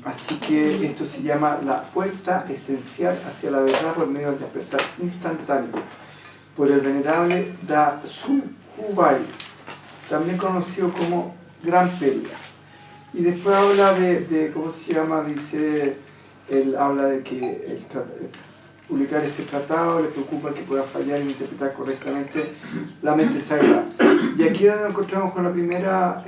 Así que esto se llama la puerta esencial hacia la verdad por medio del despertar instantáneo, por el venerable Da-su Hubai, también conocido como Gran Pérdida. Y después habla de ¿cómo se llama? Dice, él habla de que publicar este tratado le preocupa que pueda fallar en interpretar correctamente la mente sagrada. Y aquí es donde nos encontramos con la primera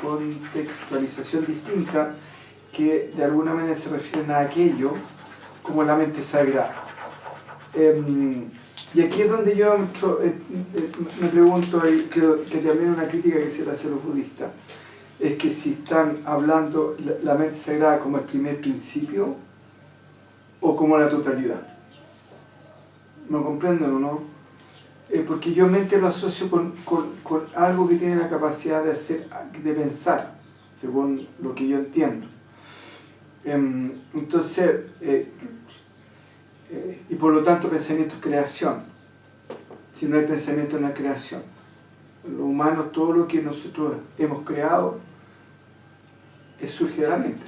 contextualización distinta que de alguna manera se refieren a aquello como la mente sagrada. Y aquí es donde yo me pregunto, que también es una crítica que se le hace a los budistas, es que si están hablando la mente sagrada como el primer principio o como la totalidad. ¿Me comprenden o no? Porque yo mente lo asocio con algo que tiene la capacidad de pensar, según lo que yo entiendo. Entonces, y por lo tanto pensamiento es creación. Si no hay pensamiento no hay creación. Lo humano, todo lo que nosotros hemos creado surge de la mente.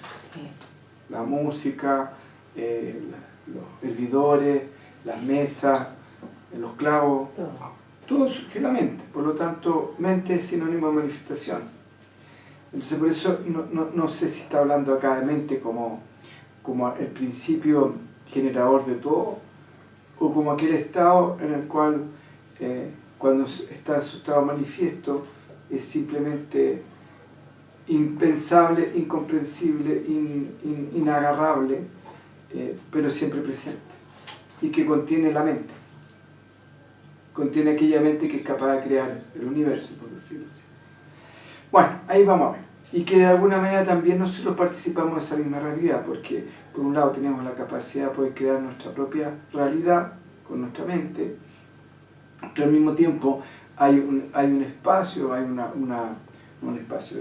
La música, los hervidores, las mesas, los clavos, todo surge de la mente. Por lo tanto, mente es sinónimo de manifestación. Entonces por eso no sé si está hablando acá de mente como el principio generador de todo, o como aquel estado en el cual cuando está en su estado manifiesto es simplemente impensable, incomprensible, inagarrable, pero siempre presente, y que contiene la mente, contiene aquella mente que es capaz de crear el universo, por decirlo así. Bueno, ahí vamos a ver. Y que de alguna manera también nosotros participamos de esa misma realidad, porque por un lado tenemos la capacidad de poder crear nuestra propia realidad con nuestra mente, pero al mismo tiempo hay un espacio, hay un espacio,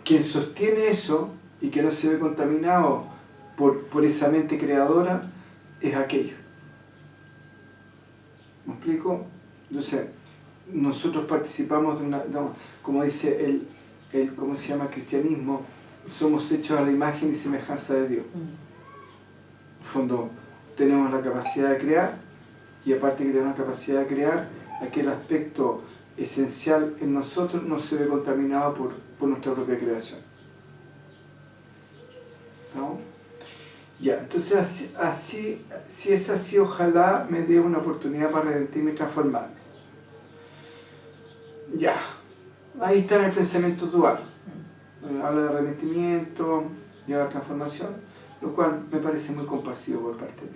quien sostiene eso y que no se ve contaminado por esa mente creadora es aquello. ¿Me explico? Entonces, nosotros participamos de como dice el ¿cómo se llama? Cristianismo, somos hechos a la imagen y semejanza de Dios. En el fondo, tenemos la capacidad de crear, y aparte que tenemos la capacidad de crear, aquel aspecto esencial en nosotros no se ve contaminado por nuestra propia creación. ¿No? Ya, entonces si es así, ojalá me dé una oportunidad para redentirme y transformarme. Ya, ahí está en el pensamiento dual. Habla de arrepentimiento y de la transformación, lo cual me parece muy compasivo por parte de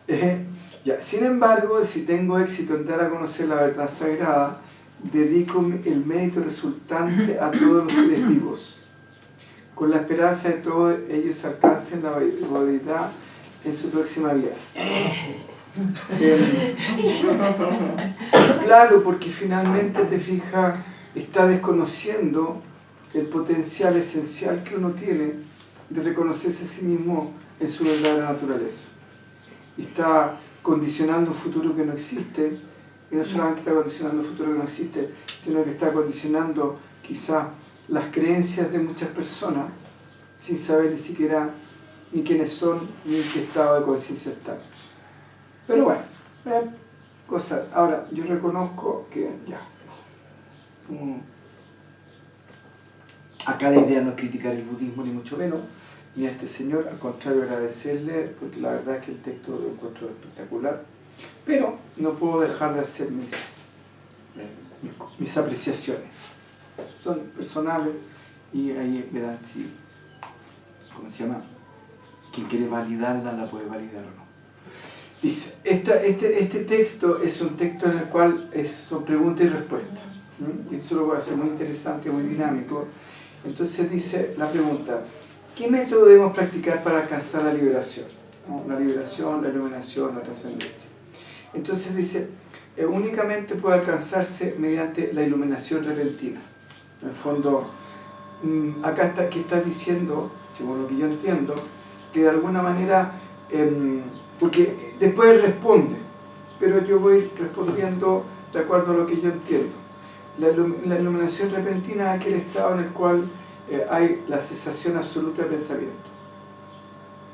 él. Ya. Sin embargo, si tengo éxito en dar a conocer la verdad sagrada, dedico el mérito resultante a todos los seres vivos, con la esperanza de que todos ellos alcancen la verdad en su próxima vida. Claro, porque finalmente, te fijas, está desconociendo el potencial esencial que uno tiene de reconocerse a sí mismo en su verdadera naturaleza. Y está condicionando un futuro que no existe, y no solamente está condicionando un futuro que no existe, sino que está condicionando quizá las creencias de muchas personas sin saber ni siquiera ni quiénes son ni en qué estado de conciencia están. Pero bueno, cosas. Ahora, yo reconozco que ya. Acá la idea no es criticar el budismo ni mucho menos, ni a este señor, al contrario agradecerle, porque la verdad es que el texto lo encuentro espectacular, pero no puedo dejar de hacer mis apreciaciones. Son personales y ahí verán si, ¿cómo se llama? Quien quiere validarla la puede validar o no. Dice, este texto es un texto en el cual son preguntas y respuestas. Y eso lo va a hacer muy interesante, muy dinámico. Entonces dice la pregunta, ¿qué método debemos practicar para alcanzar la liberación? ¿No? La liberación, la iluminación, la trascendencia. Entonces dice, únicamente puede alcanzarse mediante la iluminación repentina. En el fondo, acá está diciendo, según lo que yo entiendo, que de alguna manera, porque después él responde, pero yo voy respondiendo de acuerdo a lo que yo entiendo. La iluminación repentina es aquel estado en el cual hay la cesación absoluta de pensamiento.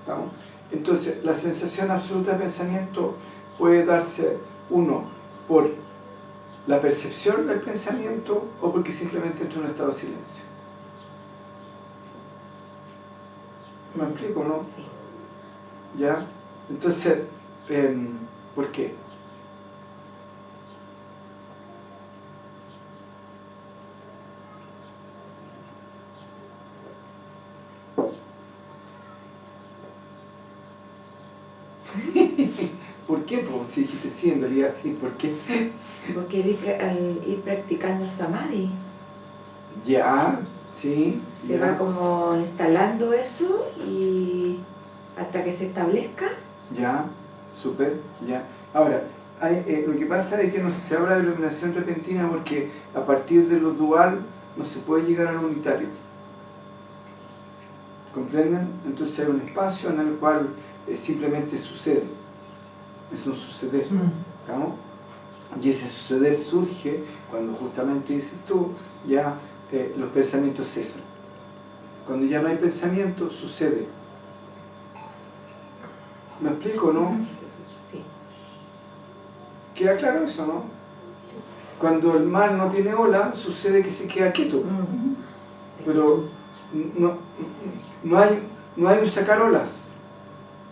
¿Estamos? Entonces, la sensación absoluta de pensamiento puede darse, uno, por la percepción del pensamiento o porque simplemente entra en un estado de silencio. ¿Me explico, no? ¿Ya? Entonces, ¿por qué? ¿Por qué? Pues, si dijiste sí, en realidad sí, ¿por qué? Porque al ir practicando samadhi, Ya, sí. se ya. va como instalando eso y hasta que se establezca. Ya, súper, ya. Ahora, lo que pasa es que no se habla de iluminación repentina porque a partir de lo dual no se puede llegar a lo unitario. ¿Comprenden? Entonces hay un espacio en el cual simplemente sucede. Es un suceder. ¿No? Y ese suceder surge cuando justamente dices tú, ya los pensamientos cesan. Cuando ya no hay pensamiento, sucede. ¿Me explico, no? Sí. ¿Queda claro eso, no? Sí. Cuando el mar no tiene ola, sucede que se queda quieto. Pero no hay un sacar olas,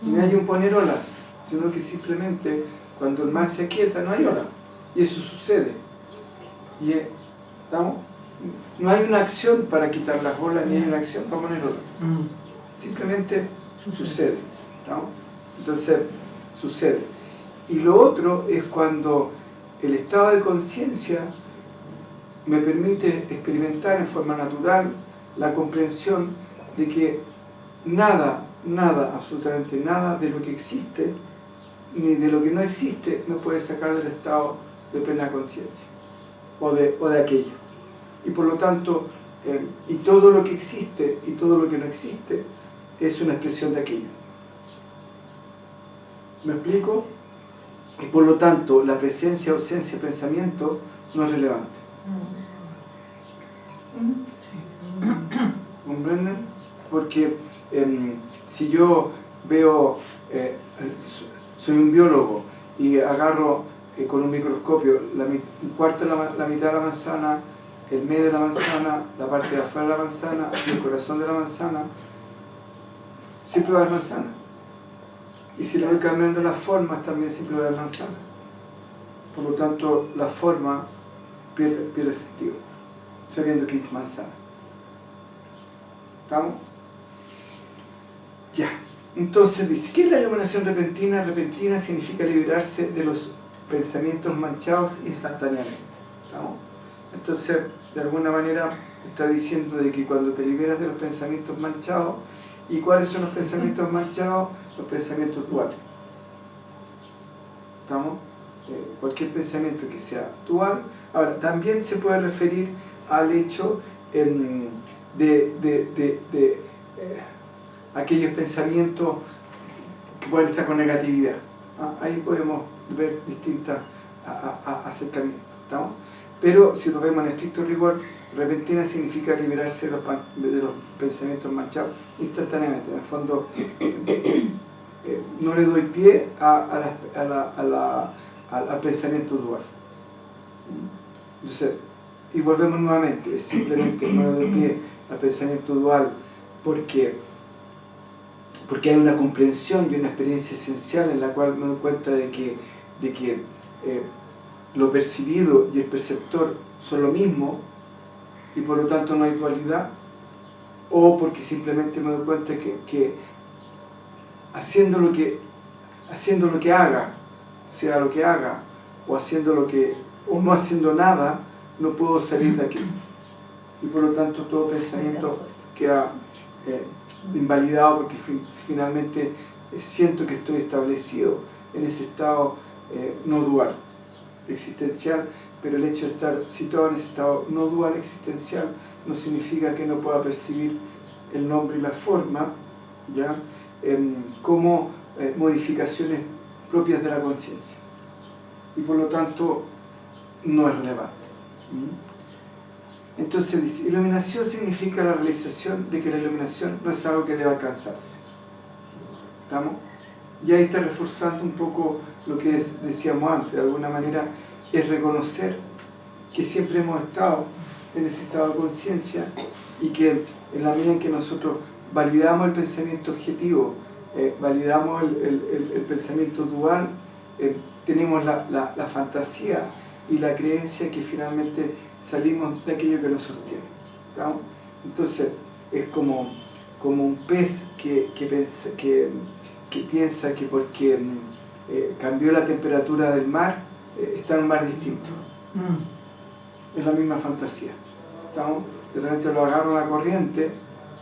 ni hay un poner olas, sino que simplemente cuando el mar se aquieta no hay ola. Y eso sucede. Y ¿estamos? No hay una acción para quitar las olas, ni hay una acción para poner olas. Simplemente sucede. ¿Estamos? Entonces, sucede. Y lo otro es cuando el estado de conciencia me permite experimentar en forma natural la comprensión de que nada, absolutamente nada de lo que existe, ni de lo que no existe, me puede sacar del estado de plena conciencia, o de aquello. Y por lo tanto, y todo lo que existe y todo lo que no existe es una expresión de aquello. ¿Me explico? Y por lo tanto, la presencia, ausencia, pensamiento no es relevante. ¿Comprenden? Porque si yo veo, soy un biólogo y agarro con un microscopio un cuarto de la mitad de la manzana, el medio de la manzana, la parte de afuera de la manzana y el corazón de la manzana, siempre va a haber manzana. Y si le voy cambiando las formas, también siempre va a haber manzana. Por lo tanto, la forma pierde sentido, sabiendo que es manzana. ¿Estamos? Ya. Entonces dice, ¿qué es la iluminación repentina? Repentina significa liberarse de los pensamientos manchados instantáneamente. ¿Estamos? Entonces, de alguna manera, está diciendo de que cuando te liberas de los pensamientos manchados, ¿y cuáles son los pensamientos manchados? Los pensamientos duales. ¿Estamos? Cualquier pensamiento que sea dual. Ahora, también se puede referir al hecho de aquellos pensamientos que pueden estar con negatividad. Ahí podemos ver distintos acercamientos. ¿Estamos? Pero si lo vemos en estricto rigor, repentina significa liberarse de los pensamientos manchados instantáneamente. En el fondo, no le doy pie al pensamiento dual. Entonces, y volvemos nuevamente, simplemente no le doy pie al pensamiento dual porque hay una comprensión y una experiencia esencial en la cual me doy cuenta de que lo percibido y el perceptor son lo mismo y por lo tanto no hay dualidad, o porque simplemente me doy cuenta que haciendo lo que haga, sea lo que haga, o no haciendo nada, no puedo salir de aquí. Y por lo tanto todo pensamiento queda invalidado porque finalmente siento que estoy establecido en ese estado no dual existencial, pero el hecho de estar situado en ese estado no dual existencial no significa que no pueda percibir el nombre y la forma, ¿ya? como modificaciones propias de la conciencia. Y por lo tanto, no es relevante. Entonces dice, iluminación significa la realización de que la iluminación no es algo que deba alcanzarse. ¿Estamos? Y ahí está reforzando un poco lo que decíamos antes. De alguna manera es reconocer que siempre hemos estado en ese estado de conciencia y que en la medida en que nosotros validamos el pensamiento objetivo, validamos el pensamiento dual, tenemos la fantasía y la creencia que finalmente salimos de aquello que nos sostiene. ¿Estamos? Entonces es como un pez que piensa que porque cambió la temperatura del mar, está en un mar distinto. Es la misma fantasía. ¿Estamos? De repente lo agarra una corriente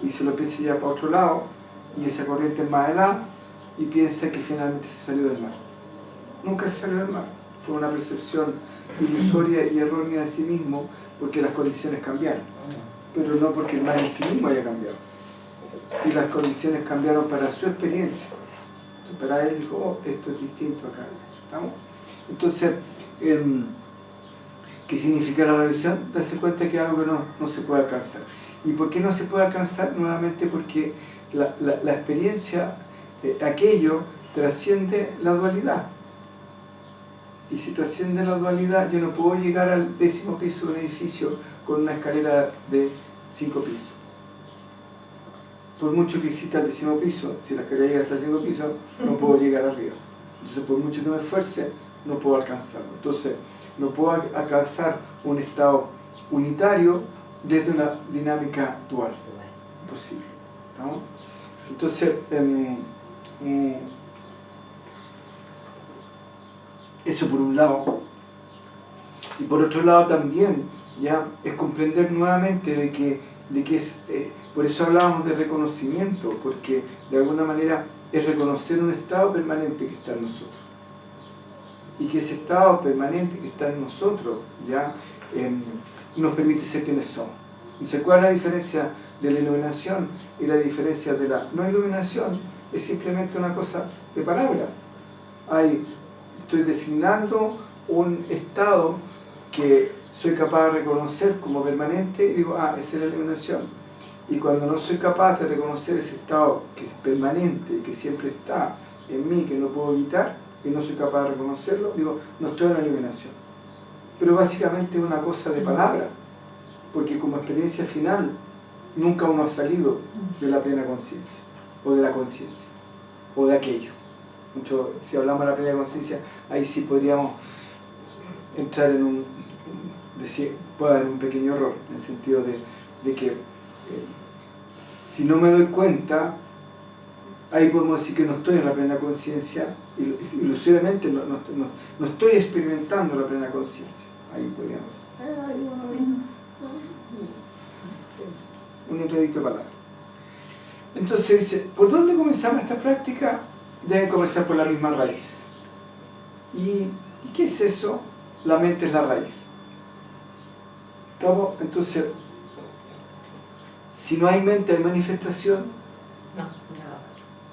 y se lo empieza a llevar para otro lado, y esa corriente es más helada, y piensa que finalmente se salió del mar. Nunca se salió del mar. Fue una percepción ilusoria y errónea de sí mismo, porque las condiciones cambiaron. Pero no porque el mar en sí mismo haya cambiado. Y las condiciones cambiaron para su experiencia. Entonces, para él dijo, oh, esto es distinto acá. ¿Estamos? Entonces, ¿qué significa la revisión? Darse cuenta que es algo que no se puede alcanzar. ¿Y por qué no se puede alcanzar? Nuevamente porque la experiencia, aquello trasciende la dualidad. Y si trasciende la dualidad, yo no puedo llegar al 10º piso de un edificio con una escalera de 5 pisos. Por mucho que exista el 10º piso, si la escalera llega hasta el 5 piso, no puedo llegar arriba. Entonces, por mucho que me esfuerce, no puedo alcanzarlo. Entonces, no puedo alcanzar un estado unitario desde una dinámica dual. Imposible. ¿No? Entonces, eso por un lado. Y por otro lado también, ya es comprender nuevamente de que es, por eso hablábamos de reconocimiento, porque de alguna manera es reconocer un estado permanente que está en nosotros. Y que ese estado permanente que está en nosotros ya nos permite ser quienes somos. Entonces, ¿cuál es la diferencia de la iluminación y la diferencia de la no iluminación? Es simplemente una cosa de palabra. Estoy designando un estado que soy capaz de reconocer como permanente y digo, esa es la iluminación. Y cuando no soy capaz de reconocer ese estado que es permanente y que siempre está en mí, que no puedo evitar, y no soy capaz de reconocerlo, digo, no estoy en la iluminación. Pero básicamente es una cosa de palabra, porque como experiencia final nunca uno ha salido de la plena conciencia, o de la conciencia, o de aquello. Si hablamos de la plena conciencia, ahí sí podríamos entrar en puede haber un pequeño error, en el sentido de que si no me doy cuenta, ahí podemos decir que no estoy en la plena conciencia, ilusoriamente no estoy experimentando la plena conciencia. Ahí podríamos. Un enredito de palabras. Entonces dice, ¿por dónde comenzamos esta práctica? Deben comenzar por la misma raíz. ¿Y qué es eso? La mente es la raíz. ¿Cómo? Entonces, si no hay mente, ¿hay manifestación?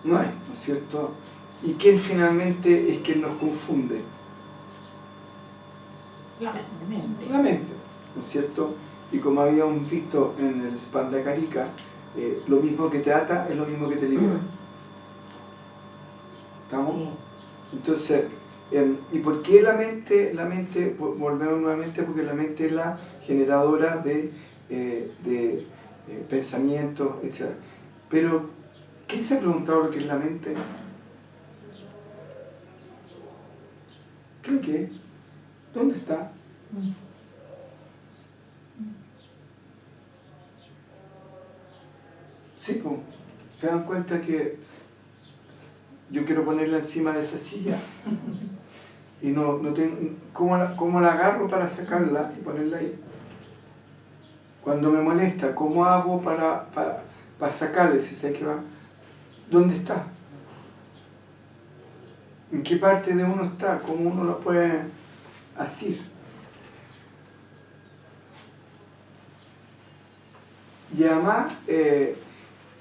No hay, ¿no es cierto? ¿Y quién finalmente es quien nos confunde? La mente. La mente, ¿no es cierto? Y como habíamos visto en el Spandakarika, lo mismo que te ata es lo mismo que te libera. ¿Estamos? Sí. Entonces, ¿y por qué la mente? La mente, volvemos nuevamente, porque la mente es la generadora de pensamientos, etc. Pero, ¿quién se ha preguntado lo que es la mente? Creo que, ¿dónde está? Sí, pues, se dan cuenta que yo quiero ponerla encima de esa silla y no tengo, ¿cómo la agarro para sacarla y ponerla ahí? Cuando me molesta, ¿cómo hago para sacarla? Si sé que va, ¿dónde está? ¿En qué parte de uno está? ¿Cómo uno lo puede asir? Y además,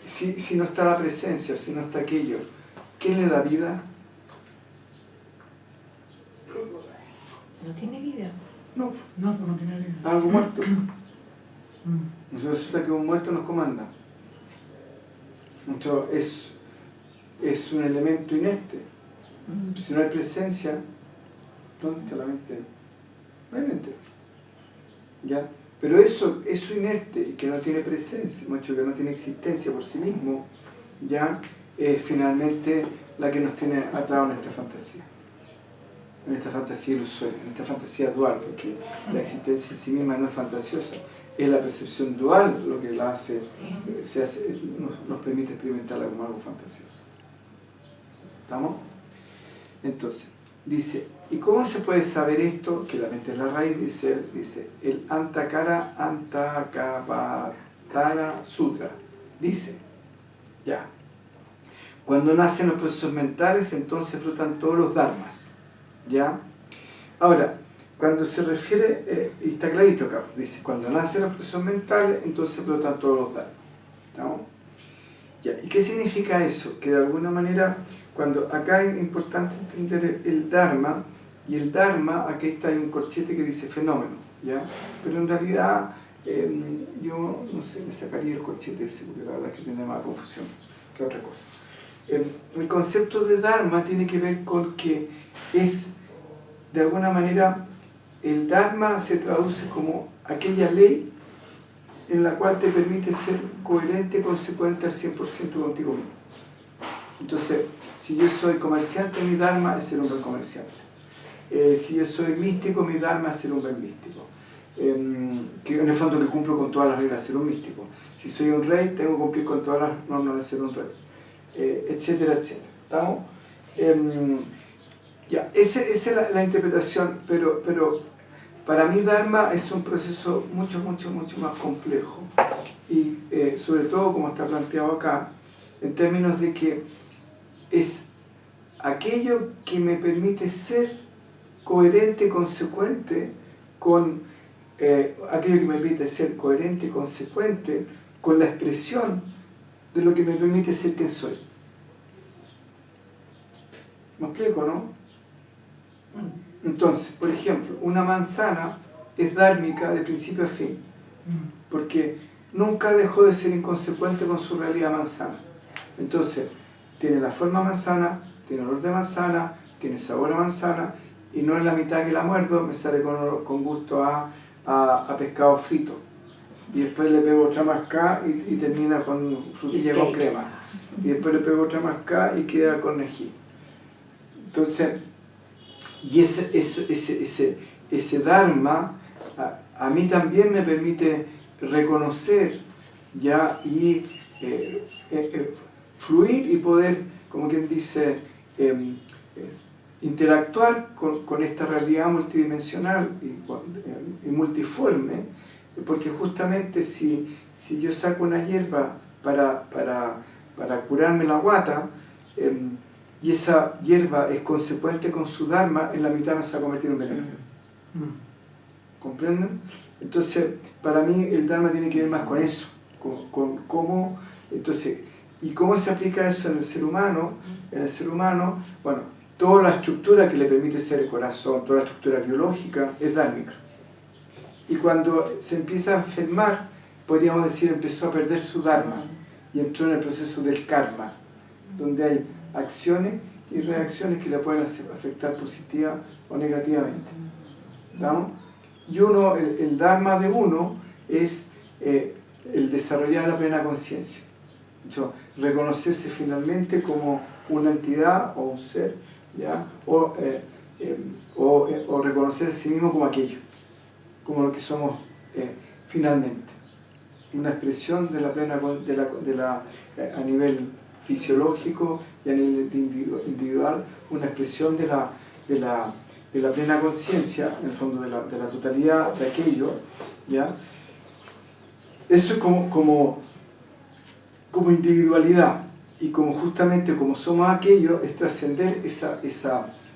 si no está la presencia, si no está aquello, ¿quién le da vida? No tiene vida. No, No tiene vida. algo muerto. Entonces resulta que un muerto nos comanda. Entonces es un elemento inerte. Si no hay presencia, ¿dónde está la mente? No hay mente. ¿Ya? Pero eso inerte, que no tiene presencia, que no tiene existencia por sí mismo, ya es finalmente la que nos tiene atado en esta fantasía ilusoria, en esta fantasía dual, porque la existencia en sí misma no es fantasiosa, es la percepción dual lo que la hace, nos permite experimentarla como algo fantasioso. ¿Estamos? Entonces, dice, ¿y cómo se puede saber esto? Que la mente es la raíz, dice el Antakara Antakavatara Sutra. Dice, ya, cuando nacen los procesos mentales, entonces flotan todos los dharmas. ¿Ya? Ahora, cuando se refiere, y está clarito acá, dice, cuando nacen los procesos mentales, entonces flotan todos los dharmas. ¿No? ¿Ya? ¿Y qué significa eso? Que de alguna manera, cuando acá es importante entender el dharma, y el dharma, aquí está hay un corchete que dice fenómeno, ¿ya? Pero en realidad, yo no sé, me sacaría el corchete ese, porque la verdad es que tiene más confusión que otra cosa. El concepto de dharma tiene que ver con que es, de alguna manera, el dharma se traduce como aquella ley en la cual te permite ser coherente y consecuente al 100% contigo mismo. Entonces, si yo soy comerciante, mi dharma es ser un buen comerciante. Si yo soy místico, mi dharma es ser un buen místico. Que en el fondo que cumplo con todas las reglas de ser un místico. Si soy un rey, tengo que cumplir con todas las normas de ser un rey. Etcétera, etcétera. ¿Estamos? Ya, esa es la interpretación, pero para mí Dharma es un proceso mucho más complejo y sobre todo como está planteado acá, en términos de que es aquello que me permite ser coherente, consecuente con aquello que me permite ser coherente y consecuente con la expresión de lo que me permite ser quien soy. ¿Me explico, no? Entonces, por ejemplo, una manzana es dármica de principio a fin, porque nunca dejó de ser inconsecuente con su realidad manzana. Entonces, tiene la forma manzana, tiene olor de manzana, tiene sabor a manzana, y no en la mitad que la muerdo me sale con gusto a pescado frito. Y después le pego otra mascada y termina con frutilla con crema. Y después le pego otra mascada y queda con ají. Entonces, y ese dharma a mí también me permite reconocer ya y fluir y poder, como quien dice, interactuar con esta realidad multidimensional y multiforme, porque justamente si yo saco una hierba para curarme la guata, y esa hierba es consecuente con su dharma, en la mitad no se va a convertir en veneno. ¿Comprenden? Entonces, para mí el dharma tiene que ver más con eso, con cómo, entonces, ¿y cómo se aplica eso en el ser humano? En el ser humano, bueno, toda la estructura que le permite ser el corazón, toda la estructura biológica es dármica. Y cuando se empieza a enfermar, podríamos decir, empezó a perder su dharma y entró en el proceso del karma, donde hay acciones y reacciones que le pueden afectar positiva o negativamente. ¿No? Y el dharma de uno es el desarrollar la plena conciencia. Reconocerse finalmente como una entidad o un ser, ¿ya? O reconocer a sí mismo como aquello, como lo que somos finalmente. Una expresión de la plena a nivel fisiológico y a nivel individual, una expresión de la plena conciencia, en el fondo de la totalidad de aquello, ¿ya? Eso es como individualidad, y como justamente como somos aquello, es trascender esa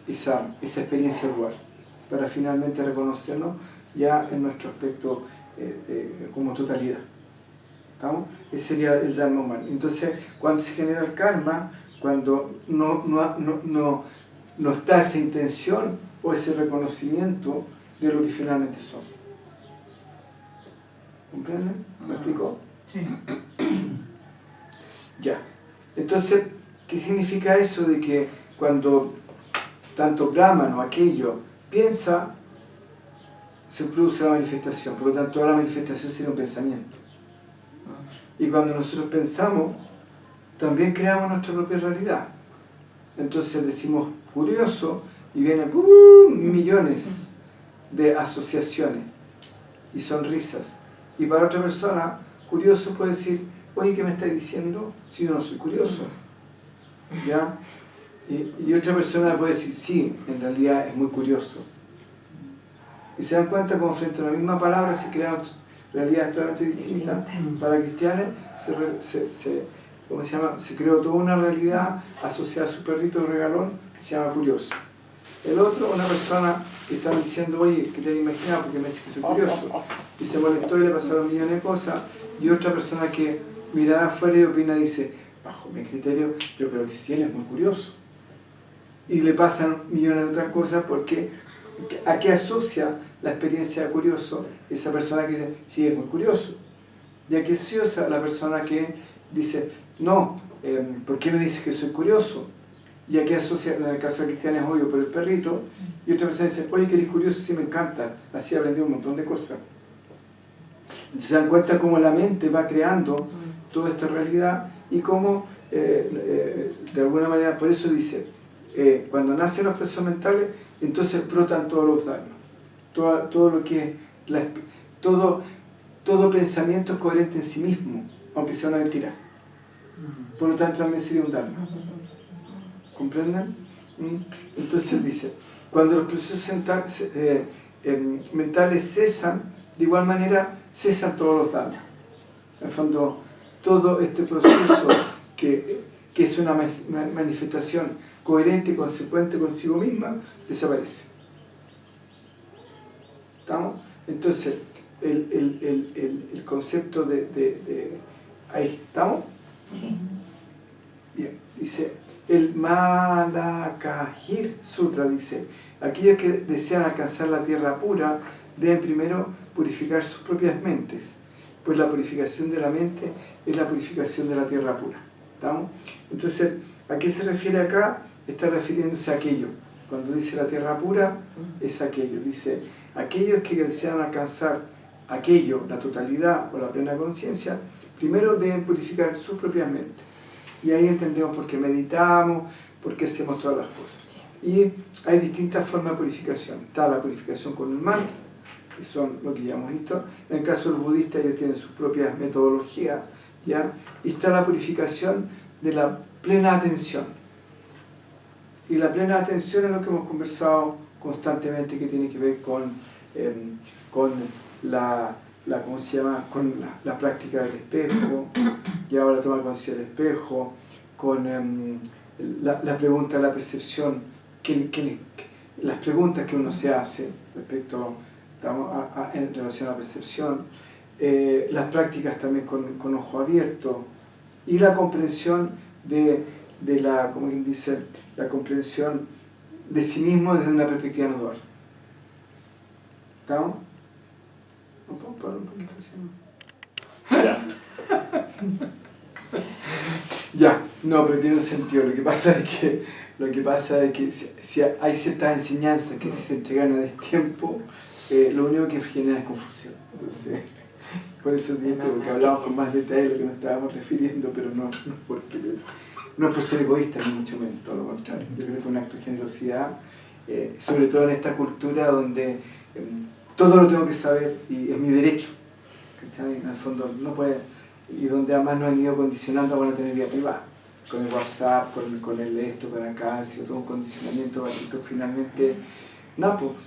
experiencia dual, para finalmente reconocernos ya en nuestro aspecto como totalidad. ¿Estamos? Ese sería el Dharma humano. Entonces, cuando se genera el karma, cuando no está esa intención o ese reconocimiento de lo que finalmente son. ¿Comprenden? ¿Me explico? Sí. Ya. Entonces, ¿qué significa eso de que cuando tanto Brahman o aquello piensa, se produce la manifestación? Por lo tanto, toda la manifestación sería un pensamiento. Y cuando nosotros pensamos, también creamos nuestra propia realidad. Entonces decimos curioso y vienen millones de asociaciones y sonrisas. Y para otra persona, curioso puede decir, oye, ¿qué me estás diciendo? Si yo no soy curioso. ¿Ya? Y otra persona puede decir, sí, en realidad es muy curioso. Y se dan cuenta como frente a una misma palabra se crean realidades totalmente distintas. Para cristianos se creó toda una realidad asociada a su perrito regalón que se llama curioso. El otro, una persona que está diciendo, oye, ¿qué te has imaginado? Porque me dice que soy curioso. Y se molestó y le pasaron millones de cosas. Y otra persona que mira afuera y opina y dice, bajo mi criterio, yo creo que sí, él es muy curioso. Y le pasan millones de otras cosas porque ¿a qué asocia la experiencia de curioso esa persona que dice, sí, es muy curioso? ¿Y a qué asocia la persona que dice, no, ¿por qué me dices que soy curioso? Y aquí asocia, en el caso de cristianos es obvio, por el perrito, y otra persona dice, oye, que eres curioso, sí me encanta, así aprendí un montón de cosas. Entonces se dan cuenta cómo la mente va creando toda esta realidad y cómo, de alguna manera, por eso dice, cuando nacen los procesos mentales, entonces brotan todos los daños, todo lo que es, todo pensamiento es coherente en sí mismo, aunque sea una mentira. Por lo tanto también sería un dharma. ¿Comprenden? Entonces dice, cuando los procesos mentales cesan, de igual manera cesan todos los dharmas. En el fondo, todo este proceso que es una manifestación coherente y consecuente consigo misma, desaparece. ¿Estamos? Entonces, el concepto de ahí, ¿estamos? Sí. Bien, dice, el Malakahir Sutra dice, aquellos que desean alcanzar la tierra pura deben primero purificar sus propias mentes, pues la purificación de la mente es la purificación de la tierra pura. ¿Estamos? Entonces, ¿a qué se refiere acá? Está refiriéndose a aquello. Cuando dice la tierra pura, es aquello. Dice, aquellos que desean alcanzar aquello, la totalidad o la plena conciencia, primero deben purificar sus propias mentes. Y ahí entendemos por qué meditamos, por qué hacemos todas las cosas. Y hay distintas formas de purificación. Está la purificación con el mantra, que son lo que ya hemos visto. En el caso de los budistas, ellos tienen sus propias metodologías, ¿ya? Y está la purificación de la plena atención. Y la plena atención es lo que hemos conversado constantemente, que tiene que ver con ¿cómo se llama? Con la práctica del espejo, y ahora toma conciencia del espejo, con la pregunta de la percepción, las preguntas que uno se hace respecto en relación a la percepción, las prácticas también con ojo abierto, y la comprensión de la, como quien dice, la comprensión de sí mismo desde una perspectiva no dual. ¿Estamos? ¿No puedo parar un poquito así? Ya, no, pero tiene un sentido. Lo que pasa es que si hay ciertas enseñanzas que si se entregan a destiempo, lo único que genera es confusión. Entonces, por eso porque hablamos con más detalle de lo que nos estábamos refiriendo, pero no es por ser egoísta, ni mucho menos, todo lo contrario. Yo creo que es un acto de generosidad, sobre todo en esta cultura donde todo lo tengo que saber y es mi derecho. En el fondo no puede, y donde además nos han ido condicionando a tener vida privada, con el WhatsApp, con el esto, con acá, ha sido todo un condicionamiento para que tú finalmente,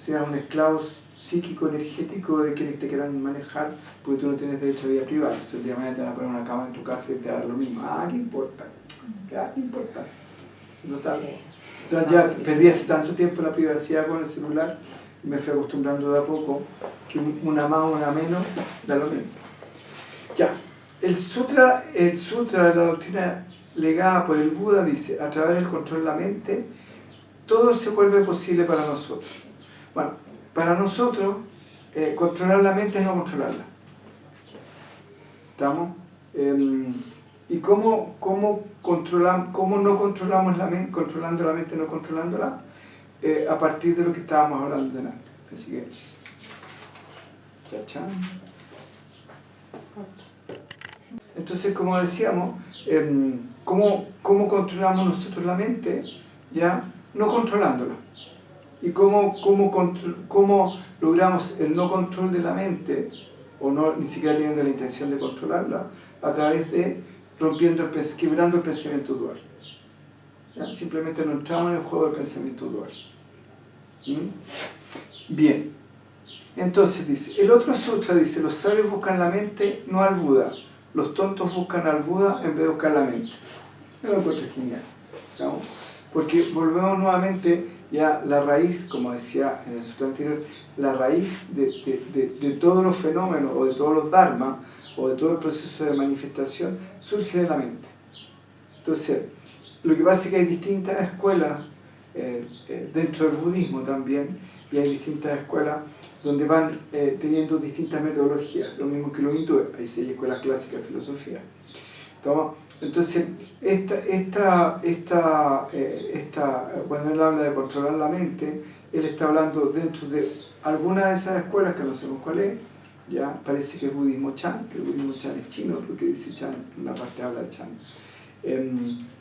seas un esclavo psíquico, energético de quienes te quieran manejar, porque tú no tienes derecho a vida privada. Entonces el día de mañana te van a poner una cama en tu casa y te va a dar lo mismo. ¿Qué importa? ¿Qué importa? Total, ya perdí hace tanto tiempo la privacidad con el celular y me fui acostumbrando de a poco que una más o una menos da lo mismo. Ya, el sutra de la doctrina legada por el Buda dice, a través del control de la mente, todo se vuelve posible para nosotros. Bueno, para nosotros, controlar la mente es no controlarla. ¿Estamos? ¿Y cómo no controlamos la mente, controlando la mente, no controlándola? A partir de lo que estábamos hablando delante. Así que, chachán. Entonces, como decíamos, ¿cómo controlamos nosotros la mente? ¿Ya? No controlándola. ¿Y cómo logramos el no control de la mente, o no ni siquiera teniendo la intención de controlarla? A través de quebrando el pensamiento dual. ¿Ya? Simplemente no entramos en el juego del pensamiento dual. Bien. Entonces dice, el otro sutra dice, los sabios buscan la mente, no al Buda. Los tontos buscan al Buda en vez de buscar la mente. Yo lo encuentro genial. ¿No? Porque volvemos nuevamente ya la raíz, como decía en el sutra anterior, la raíz de todos los fenómenos, o de todos los dharmas, o de todo el proceso de manifestación, surge de la mente. Entonces, lo que pasa es que hay distintas escuelas dentro del budismo también, y hay distintas escuelas donde van teniendo distintas metodologías, lo mismo que los hindúes, hay 6 escuelas clásicas de filosofía. Entonces, cuando él habla de controlar la mente, él está hablando dentro de alguna de esas escuelas, que no sabemos cuál es, ya parece que es budismo Chan, que el budismo Chan es chino, porque dice Chan, una parte habla de Chan.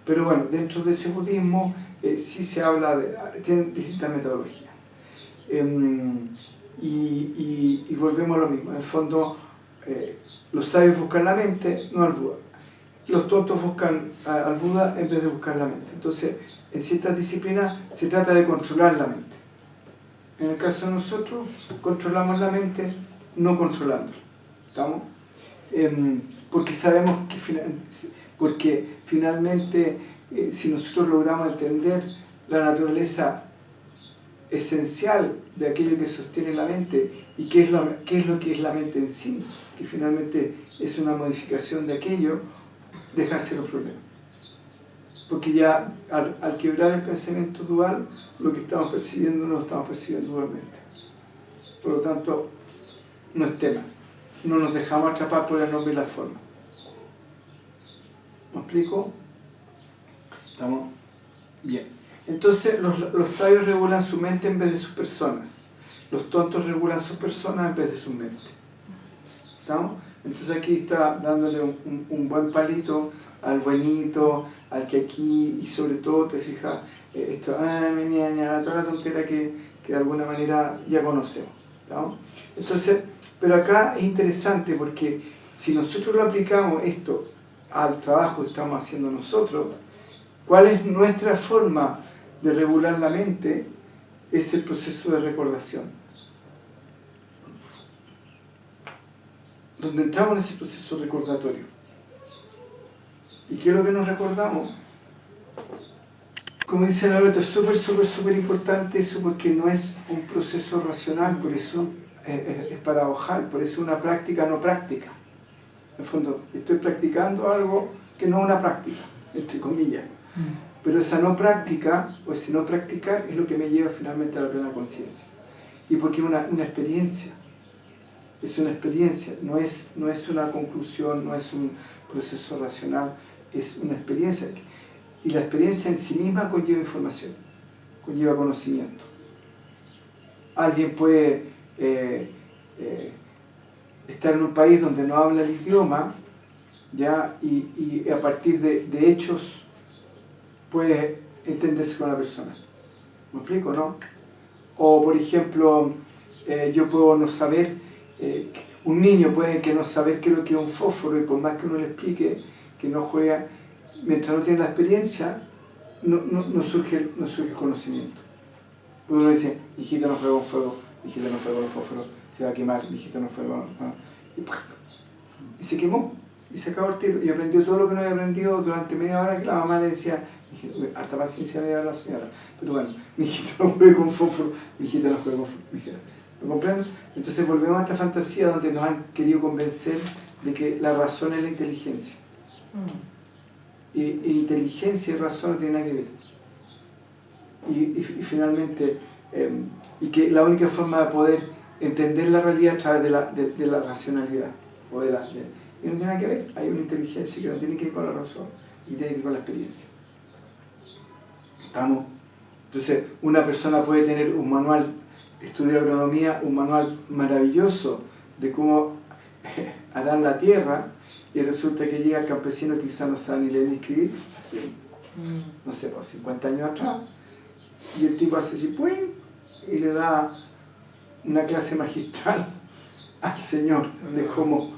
Pero bueno, dentro de ese budismo sí se habla tienen distintas metodologías. Y volvemos a lo mismo, en el fondo los sabios buscan la mente, no al Buda. Los tontos buscan al Buda en vez de buscar la mente. Entonces, en ciertas disciplinas se trata de controlar la mente. En el caso de nosotros, controlamos la mente no controlándola. ¿Estamos? Porque sabemos porque finalmente, si nosotros logramos entender la naturaleza esencial de aquello que sostiene la mente y qué es lo que es la mente en sí, que finalmente es una modificación de aquello, deja de ser un problema. Porque ya al quebrar el pensamiento dual, lo que estamos percibiendo no lo estamos percibiendo dualmente. Por lo tanto, no es tema. No nos dejamos atrapar por el nombre y la forma. ¿Me explico? ¿Estamos? Bien. Entonces, los sabios regulan su mente en vez de sus personas. Los tontos regulan sus personas en vez de su mente. ¿Estamos? Entonces aquí está dándole un buen palito al buenito, al que aquí, y sobre todo, te fijas, toda la tontera que de alguna manera ya conocemos. ¿Estamos? Entonces, pero acá es interesante porque si nosotros lo aplicamos esto al trabajo que estamos haciendo nosotros, ¿cuál es nuestra forma de regular la mente? Es el proceso de recordación. Donde entramos en ese proceso recordatorio. ¿Y qué es lo que nos recordamos? Como dice Norberto, es súper importante eso, porque no es un proceso racional, por eso es paradojal, por eso es una práctica no práctica. En el fondo, estoy practicando algo que no es una práctica, entre comillas. Pero esa no práctica, o ese no practicar, es lo que me lleva finalmente a la plena conciencia. Y porque es una experiencia. Es una experiencia, no es una conclusión, no es un proceso racional, es una experiencia. Y la experiencia en sí misma conlleva información, conlleva conocimiento. Alguien puede estar en un país donde no habla el idioma, ¿ya? Y a partir de hechos puede entenderse con la persona. ¿Me explico, no? O, por ejemplo, yo puedo no saber, un niño puede que no saber qué es lo que es un fósforo, y por más que uno le explique, que no juega, mientras no tiene la experiencia, no surge conocimiento. Uno dice, hijita no juega con fuego, hijita no juega con fósforo, se va a quemar, hijita no juega con... Y se quemó, y se acabó el tiro, y aprendió todo lo que no había aprendido durante media hora, que la mamá le decía, harta paciencia me da la señora, pero bueno, mi hijita no juega con fósforo, mi hijita no juega con fósforo, mi hijita. ¿Lo comprenden? Entonces volvemos a esta fantasía donde nos han querido convencer de que la razón es la inteligencia. Y inteligencia y razón no tienen nada que ver. Y finalmente, y que la única forma de poder entender la realidad es a través de la racionalidad. Y no tiene nada que ver. Hay una inteligencia que no tiene que ver con la razón y tiene que ver con la experiencia. ¿Estamos? Entonces, una persona puede tener un manual de estudio de agronomía, un manual maravilloso de cómo harán la tierra, y resulta que llega el campesino que quizás no sabe ni leer ni escribir, así, no sé, 50 años atrás, y el tipo hace así, ¡puing! Y le da una clase magistral al Señor de cómo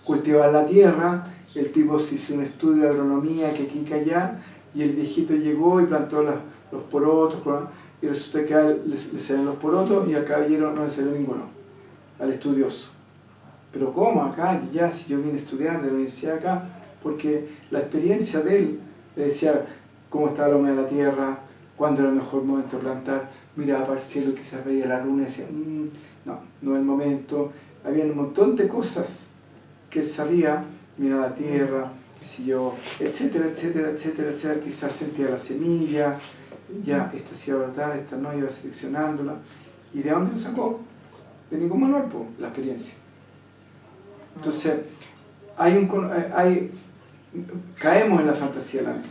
cultivar la tierra. El tipo se hizo un estudio de agronomía que aquí y que allá, y el viejito llegó y plantó los porotos, y resulta que a él le salen los porotos y al caballero no le salió ninguno, al estudioso. Pero ¿cómo acá? Y ya, si yo vine a estudiar de la universidad acá, porque la experiencia de él le decía cómo estaba la humedad de la tierra, cuándo era el mejor momento de plantar, miraba para el cielo, quizás veía la luna y decía, no es el momento. Había un montón de cosas que él sabía, miraba la tierra, qué sé yo, etcétera, etcétera, etcétera, etcétera. Quizás sentía la semilla, ya, esta se iba a brotar, esta no, iba seleccionándola. ¿Y de dónde lo sacó? De ningún manual, la experiencia. Entonces, caemos en la fantasía de la mente,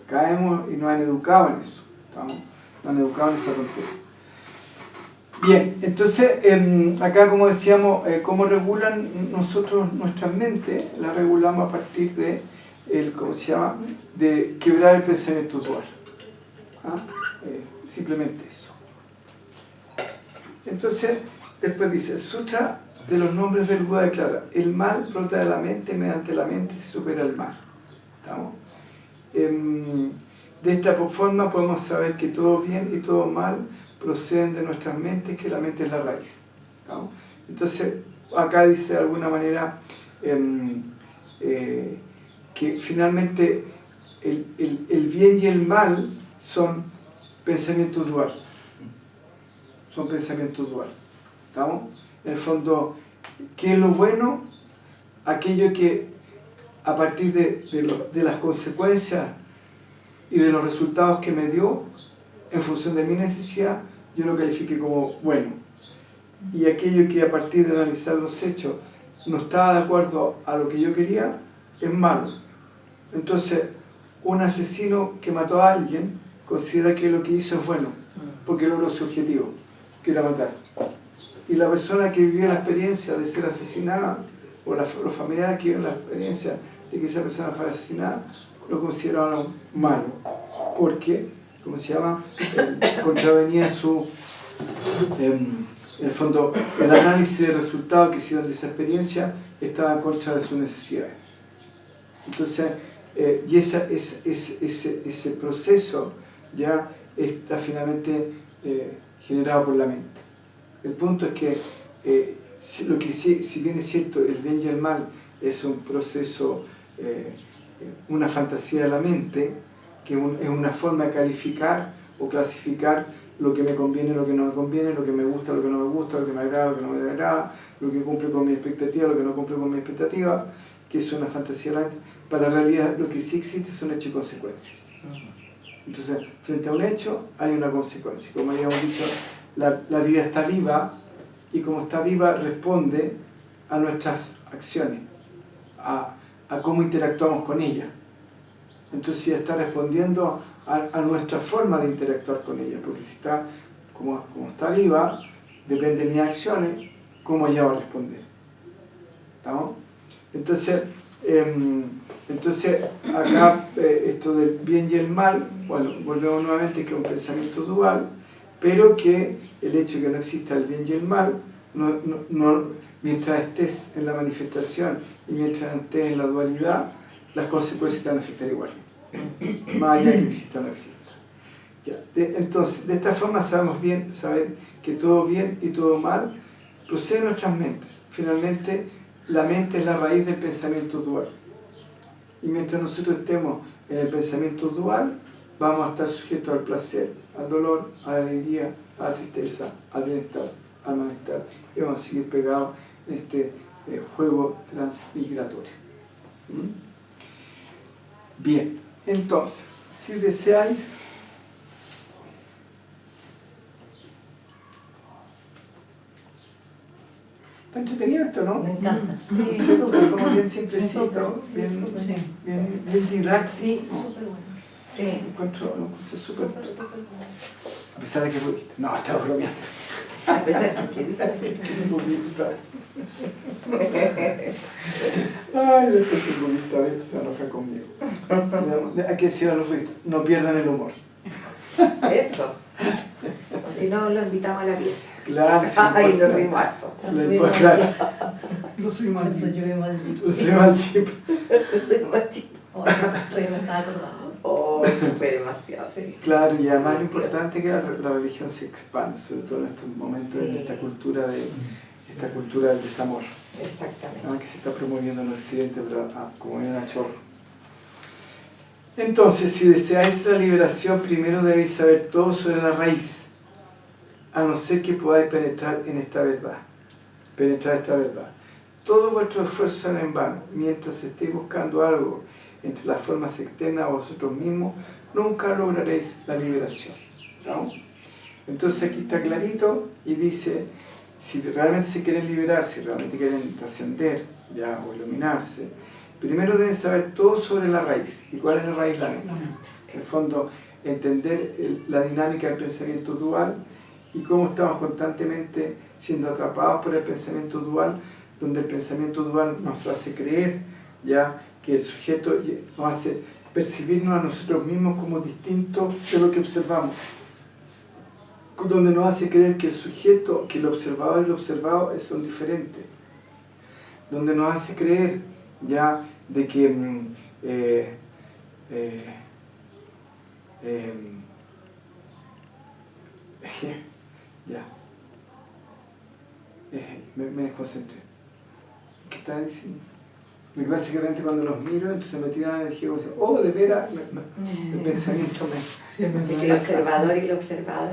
caemos y nos han educado en eso, nos han educado en esa tontería. Bien, entonces, acá como decíamos, ¿cómo regulan nosotros nuestras mentes? La regulamos a partir de, de quebrar el pensamiento dual. Simplemente eso. Entonces, después dice, el Sutra de los nombres del Buda declara, el mal brota de la mente, mediante la mente se supera el mal. ¿Estamos? De esta forma podemos saber que todo bien y todo mal proceden de nuestras mentes, que la mente es la raíz. ¿Estamos? Entonces, acá dice de alguna manera que finalmente el bien y el mal son pensamientos duales. Son pensamientos duales. ¿Estamos? En el fondo, ¿qué es lo bueno? Aquello que a partir de las consecuencias y de los resultados que me dio, en función de mi necesidad, yo lo califique como bueno. Y aquello que a partir de analizar los hechos no estaba de acuerdo a lo que yo quería, es malo. Entonces, un asesino que mató a alguien considera que lo que hizo es bueno, porque logró su objetivo, que era matar. Y la persona que vivió la experiencia de ser asesinada, o los familiares que vivieron la experiencia de que esa persona fue asesinada, lo consideraron malo, porque, ¿cómo se llama?, contravenía en el fondo, el análisis de resultados que hicieron de esa experiencia estaba en contra de sus necesidades. Entonces, y ese proceso ya está finalmente generado por la mente. El punto es que, si bien es cierto, el bien y el mal es un proceso, una fantasía de la mente, que es una forma de calificar o clasificar lo que me conviene, lo que no me conviene, lo que me gusta, lo que no me gusta, lo que me agrada, lo que no me agrada, lo que cumple con mi expectativa, lo que no cumple con mi expectativa, que es una fantasía de la mente. Para la realidad, lo que sí existe es un hecho y consecuencia. Entonces, frente a un hecho, hay una consecuencia. Como habíamos dicho, la vida está viva, y como está viva, responde a nuestras acciones, a cómo interactuamos con ella. Entonces, ya está respondiendo a nuestra forma de interactuar con ella, porque si está, como está viva, depende de mis acciones, cómo ella va a responder. ¿Estamos? Entonces, acá esto del bien y el mal, bueno, volvemos nuevamente que es un pensamiento dual, pero que el hecho de que no exista el bien y el mal, mientras estés en la manifestación y mientras estés en la dualidad, las consecuencias te van a afectar igual, más allá que exista o no exista. Entonces, de esta forma saber que todo bien y todo mal procede de nuestras mentes. Finalmente, la mente es la raíz del pensamiento dual. Y mientras nosotros estemos en el pensamiento dual, vamos a estar sujetos al placer, al dolor, a la alegría, a la tristeza, al bienestar, al malestar. Y vamos a seguir pegados este juego transmigratorio. Bien, entonces, si deseáis, está entretenido esto, ¿no? Me encanta. Sí, Sí, súper. como bien simplecito, bien didáctico. Sí, súper bueno. Sí. Lo encuentro súper. A pesar de que no, estaba bromeando. A pesar de que Ay, no estoy sin budista, esto se enoja conmigo. Hay que decir a los budistas, no pierdan el humor. eso. O si no, lo invitamos a la pieza. Claro, sí. Ay, nos rimos harto. Lo soy mal. Por eso yo veo mal tipo. Lo soy mal chip. Soy machista. Todavía me estaba acordando. Oh, fue demasiado, sí. Claro, y además lo importante es que la religión se expande, sobre todo en estos momentos, en Sí. esta cultura del desamor, Exactamente. ¿no? Que se está promoviendo en Occidente, pero como en una chorro. Entonces, si deseáis la liberación, primero debéis saber todo sobre la raíz, a no ser que podáis penetrar esta verdad. Todos vuestros esfuerzos son en vano, mientras estéis buscando algo entre las formas externas a vosotros mismos, nunca lograréis la liberación, ¿no? Entonces aquí está clarito y dice, si realmente se quieren liberar, si realmente quieren trascender ya, o iluminarse, primero deben saber todo sobre la raíz. ¿Y cuál es la raíz? La mente. En el fondo, entender la dinámica del pensamiento dual y cómo estamos constantemente siendo atrapados por el pensamiento dual, donde el pensamiento dual nos hace creer ya que el sujeto nos hace percibirnos a nosotros mismos como distintos de lo que observamos, donde nos hace creer que el sujeto, que el observador y el observado son diferentes, donde nos hace creer ya de que me desconcentré. ¿Qué estaba diciendo? Lo que pasa es que realmente cuando los miro, entonces me tiran energía y dicen, oh, de veras, el pensamiento me... El observador y el observado.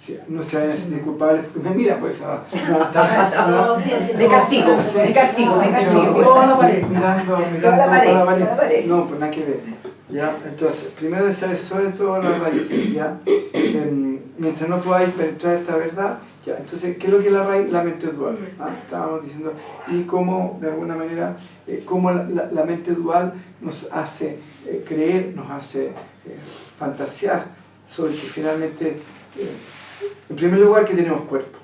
Sí, no se vayan a sentir culpables porque me mira, pues no está No, sí, de castigo, de castigo, de castigo. Toda la pared. mirando Toda la pared, toda toda la pared. No, pues nada que ver. ¿Ya? Entonces, primero de saber sobre todo la raíz, ¿ya? Mientras no podáis penetrar esta verdad, ¿ya? Entonces, ¿qué es lo que es la raíz? La mente dual. Estábamos diciendo, y cómo, de alguna manera, cómo la mente dual nos hace creer, nos hace fantasear sobre que finalmente, en primer lugar, que tenemos cuerpo,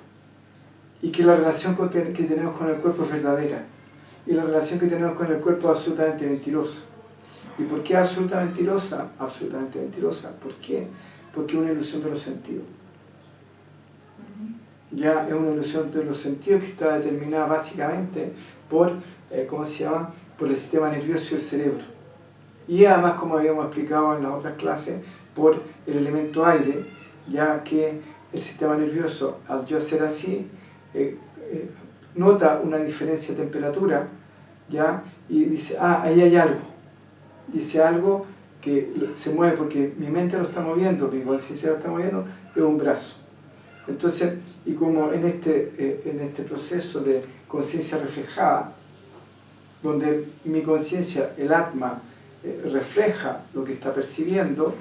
y que la relación que tenemos con el cuerpo es verdadera, y la relación que tenemos con el cuerpo es absolutamente mentirosa. ¿Y por qué absolutamente mentirosa? Absolutamente mentirosa. ¿Por qué? Porque es una ilusión de los sentidos. Ya es una ilusión de los sentidos que está determinada básicamente por, ¿cómo se llama? Por el sistema nervioso y el cerebro. Y además, como habíamos explicado en las otras clases, por el elemento aire, ya que el sistema nervioso, al yo ser así, nota una diferencia de temperatura, ¿ya? Y dice, ahí hay algo. Dice algo que se mueve porque mi mente lo está moviendo, mi conciencia lo está moviendo, es un brazo. Entonces, y como en este proceso de conciencia reflejada, donde mi conciencia, el Atma, refleja lo que está percibiendo,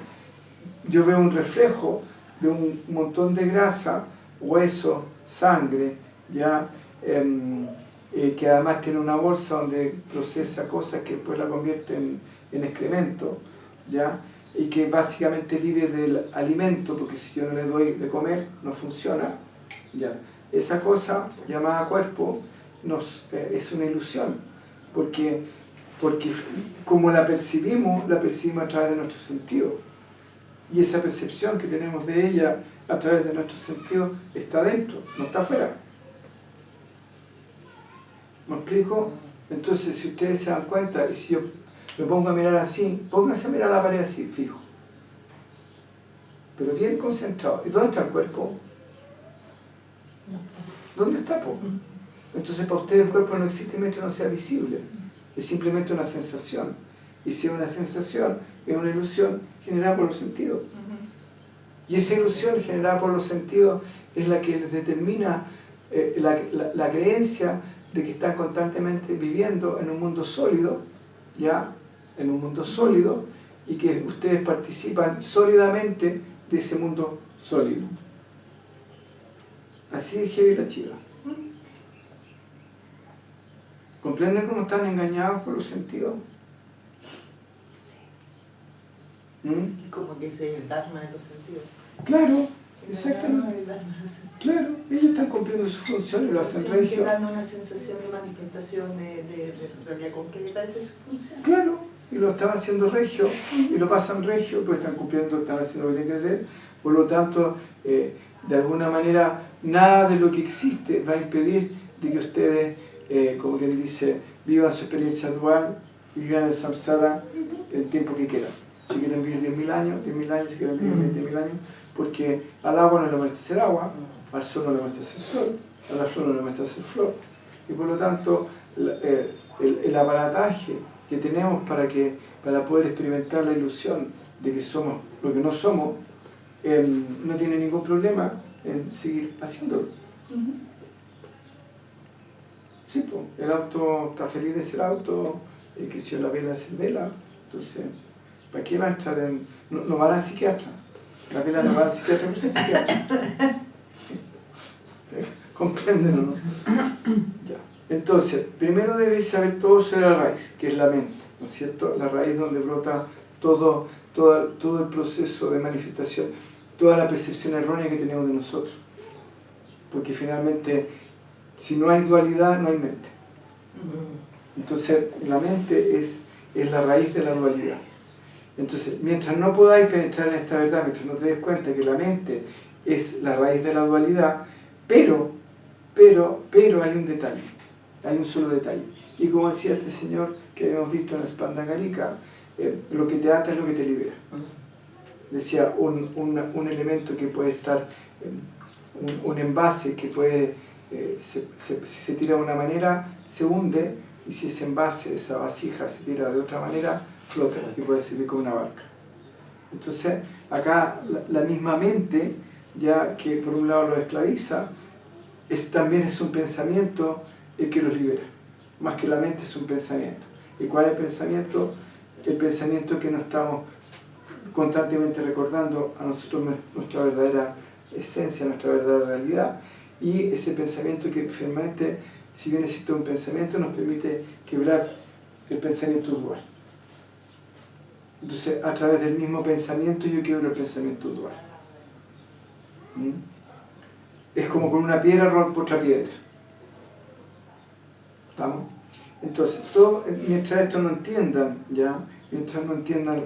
yo veo un reflejo de un montón de grasa, hueso, sangre, ya, que además tiene una bolsa donde procesa cosas que después la convierte en excremento, ¿ya? Y que básicamente vive del alimento, porque si yo no le doy de comer, no funciona, ¿ya? Esa cosa llamada cuerpo es una ilusión, porque como la percibimos a través de nuestros sentidos, y esa percepción que tenemos de ella a través de nuestros sentidos está dentro, no está afuera. ¿Me explico? Entonces, si ustedes se dan cuenta, y si yo me pongo a mirar así, pónganse a mirar la pared así, fijo. Pero bien concentrado. ¿Y dónde está el cuerpo? ¿Dónde está, po? Entonces, para ustedes el cuerpo no existe mientras no sea visible. Es simplemente una sensación. Y si es una sensación, es una ilusión generada por los sentidos. Y esa ilusión generada por los sentidos es la que les determina la creencia de que están constantemente viviendo en un mundo sólido, ¿ya? En un mundo sólido, y que ustedes participan sólidamente de ese mundo sólido. Así es heavy la chiva. ¿Comprenden cómo están engañados por los sentidos? ¿Mm? Como que es el Dharma de los sentidos. Claro, exactamente. Claro, ellos están cumpliendo su función y lo hacen regio. Que dan una sensación de manifestación de realidad concreta, esa es su función. Claro, y lo están haciendo regio, y lo pasan regio, pues están cumpliendo, están haciendo lo que tienen que hacer. Por lo tanto, de alguna manera, nada de lo que existe va a impedir de que ustedes, como quien dice, vivan su experiencia dual, vivan el samsara el tiempo que quieran. Si quieren vivir 10.000 años, 10.000 años, si quieren vivir 20.000 años, porque al agua no le molesta ser agua, al sol no le molesta ser sol, a la flor no le molesta ser flor. Y por lo tanto, el aparataje que tenemos para poder experimentar la ilusión de que somos lo que no somos, no tiene ningún problema en seguir haciéndolo. Sí, pues, el auto está feliz de ser auto, que si la vela es vela, entonces, ¿para qué va a entrar en...? No va al psiquiatra. La vela no va al psiquiatra, no es psiquiatra. ¿Comprenden o no? Ya. Entonces, primero debéis saber todo sobre la raíz, que es la mente, ¿no es cierto? La raíz donde brota todo el proceso de manifestación, toda la percepción errónea que tenemos de nosotros. Porque finalmente, si no hay dualidad, no hay mente. Entonces, la mente es la raíz de la dualidad. Entonces, mientras no podáis penetrar en esta verdad, mientras no te des cuenta que la mente es la raíz de la dualidad, pero hay un detalle, hay un solo detalle. Y como decía este señor que habíamos visto en la Spandakarika, lo que te ata es lo que te libera. Decía, un elemento que puede estar, un envase que puede, si se tira de una manera, se hunde, y si ese envase, esa vasija se tira de otra manera, flota y puede servir como una barca. Entonces, acá la misma mente, ya que por un lado los esclaviza, también es un pensamiento el que los libera. Más que la mente es un pensamiento. ¿Y cuál es el pensamiento? El pensamiento que nos estamos constantemente recordando a nosotros nuestra verdadera esencia, nuestra verdadera realidad, y ese pensamiento que finalmente, si bien existe un pensamiento, nos permite quebrar el pensamiento dual. Entonces, a través del mismo pensamiento yo quiebro el pensamiento dual. Es como con una piedra rompo otra piedra. ¿Estamos? Entonces, mientras esto no entiendan, ¿ya? Mientras no entiendan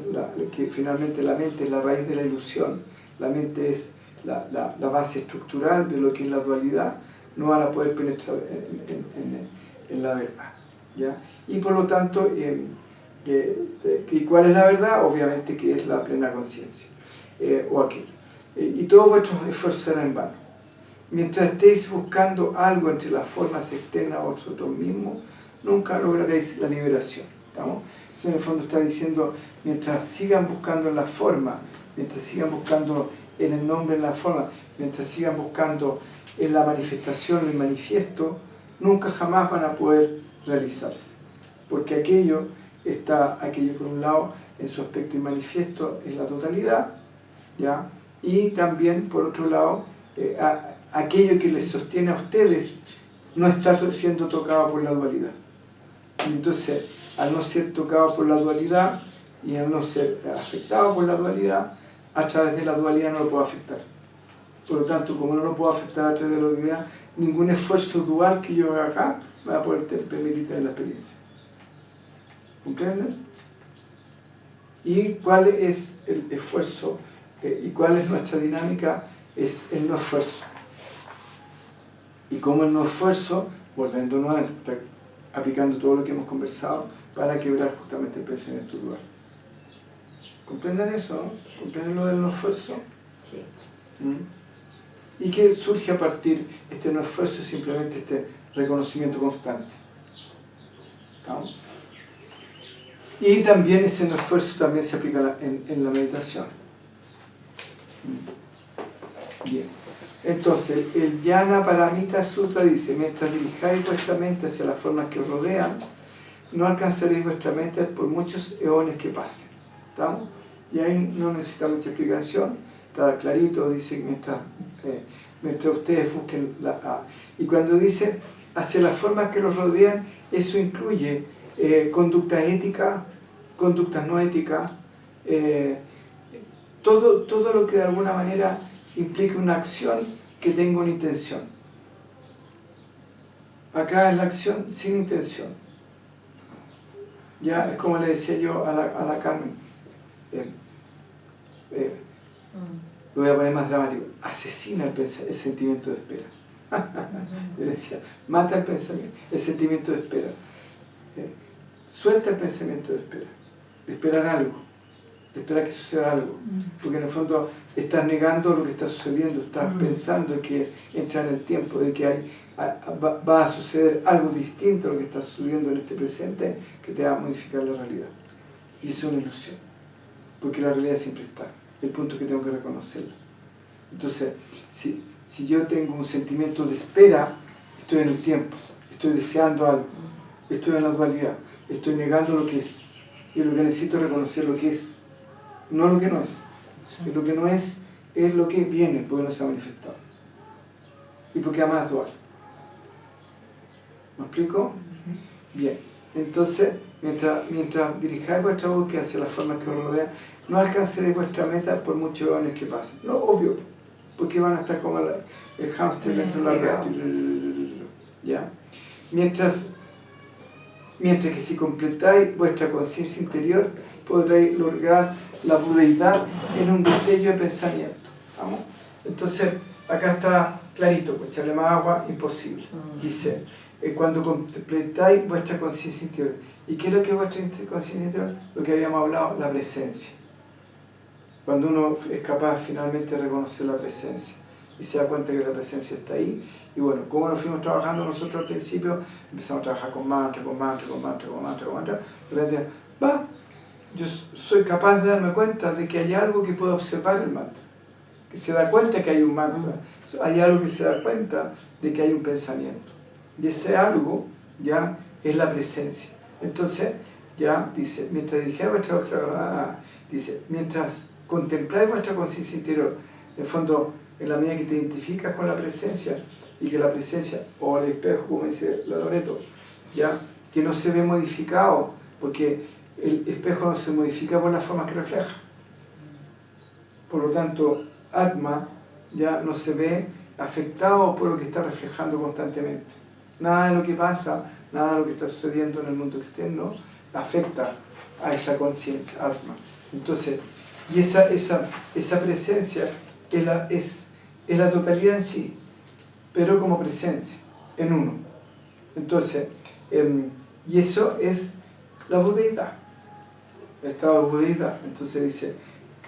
que finalmente la mente es la raíz de la ilusión, la mente es la base estructural de lo que es la dualidad, no van a poder penetrar en la verdad, ¿ya? Y por lo tanto, ¿y cuál es la verdad? Obviamente que es la plena conciencia, o aquello. Y todos vuestros esfuerzos serán en vano. Mientras estéis buscando algo entre las formas externas a vosotros mismos, nunca lograréis la liberación. ¿Estamos? Entonces, en el fondo está diciendo, mientras sigan buscando en la forma, mientras sigan buscando en el nombre, en la forma, mientras sigan buscando en la manifestación, en el manifiesto, nunca jamás van a poder realizarse. Porque aquello por un lado, en su aspecto inmanifiesto, es la totalidad, ¿ya? Y también, por otro lado, aquello que les sostiene a ustedes no está siendo tocado por la dualidad. Y entonces, al no ser tocado por la dualidad y al no ser afectado por la dualidad, a través de la dualidad no lo puedo afectar. Por lo tanto, como no lo puedo afectar a través de la dualidad, ningún esfuerzo dual que yo haga acá me va a poder permitir tener la experiencia. ¿Comprenden? ¿Y cuál es el esfuerzo? ¿Y cuál es nuestra dinámica? Es el no esfuerzo. Y como el no esfuerzo, volviéndonos aplicando todo lo que hemos conversado para quebrar justamente el pensamiento dual. ¿Comprenden eso? ¿Comprenden lo del no esfuerzo? Sí. ¿Y qué surge a partir de este no esfuerzo? Simplemente este reconocimiento constante. ¿Estamos? Y también ese no esfuerzo también se aplica en la meditación. Bien. Entonces, el Jnana Paramita Sutra dice, mientras dirijáis vuestra mente hacia las formas que os rodean, no alcanzaréis vuestra mente por muchos eones que pasen. ¿Estamos? Y ahí no necesita mucha explicación, está clarito, dice, mientras ustedes busquen y cuando dice hacia las formas que los rodean, eso incluye conductas éticas, conductas no éticas, todo lo que de alguna manera implique una acción que tenga una intención. Acá es la acción sin intención. Ya es como le decía yo a la Carmen, lo voy a poner más dramático, asesina el sentimiento de espera. Yo le decía, mata el pensamiento, el sentimiento de espera. Suelta el pensamiento de espera, de esperar algo, de esperar que suceda algo, porque en el fondo estás negando lo que está sucediendo, estás pensando que entra en el tiempo, de que va a suceder algo distinto a lo que está sucediendo en este presente que te va a modificar la realidad. Y eso es una ilusión, porque la realidad siempre está, el punto es que tengo que reconocerla. Entonces, si yo tengo un sentimiento de espera, estoy en el tiempo, estoy deseando algo, estoy en la dualidad, estoy negando lo que es, y lo que necesito es reconocer lo que es, no lo que no es. Y lo que no es lo que viene porque no se ha manifestado. Y porque además es dual. ¿Me explico? Bien. Entonces, mientras dirijáis vuestra búsqueda hacia las formas que os rodean, no alcanzaréis vuestra meta por muchos años que pasen. No, obvio, porque van a estar como el hámster dentro de la rueda. ¿Ya? Mientras que si completáis vuestra conciencia interior, podréis lograr la budeidad en un destello de pensamiento. ¿Vamos? Entonces, acá está clarito, pues echarle más agua, imposible. Dice, cuando completáis vuestra conciencia interior. ¿Y qué es lo que es vuestra conciencia interior? Lo que habíamos hablado, la presencia. Cuando uno es capaz finalmente de reconocer la presencia y se da cuenta que la presencia está ahí. Y bueno, como lo fuimos trabajando nosotros al principio, empezamos a trabajar con mantra, de repente, yo soy capaz de darme cuenta de que hay algo que puedo observar el mantra, que se da cuenta que hay un mantra, hay algo que se da cuenta de que hay un pensamiento. Y ese algo ya es la presencia. Entonces, ya dice, mientras mientras contempláis vuestra conciencia interior, en el fondo, en la medida que te identificas con la presencia, y que la presencia, o el espejo, como dice la Loreto, ya, que no se ve modificado, porque el espejo no se modifica por las formas que refleja. Por lo tanto, Atma ya no se ve afectado por lo que está reflejando constantemente. Nada de lo que pasa, nada de lo que está sucediendo en el mundo externo afecta a esa conciencia, Atma. Entonces, y esa presencia es la totalidad en sí, pero como presencia, en uno. Entonces, y eso es la budeidad, el estado de budeidad. Entonces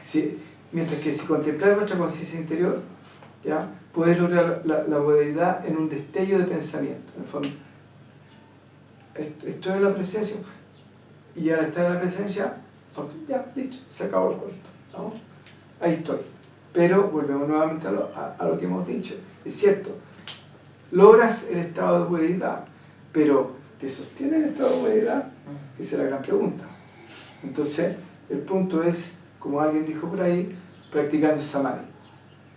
dice, mientras que si contempláis vuestra conciencia interior, ¿ya? Podéis lograr la budeidad en un destello de pensamiento. En el fondo, estoy en la presencia, y al estar en la presencia, ya, listo, se acabó el cuento. ¿No? Ahí estoy. Pero volvemos nuevamente a lo que hemos dicho. Es cierto, logras el estado de budeidad, pero ¿te sostiene el estado de budeidad? Esa es la gran pregunta. Entonces, el punto es, como alguien dijo por ahí, practicando samadhi,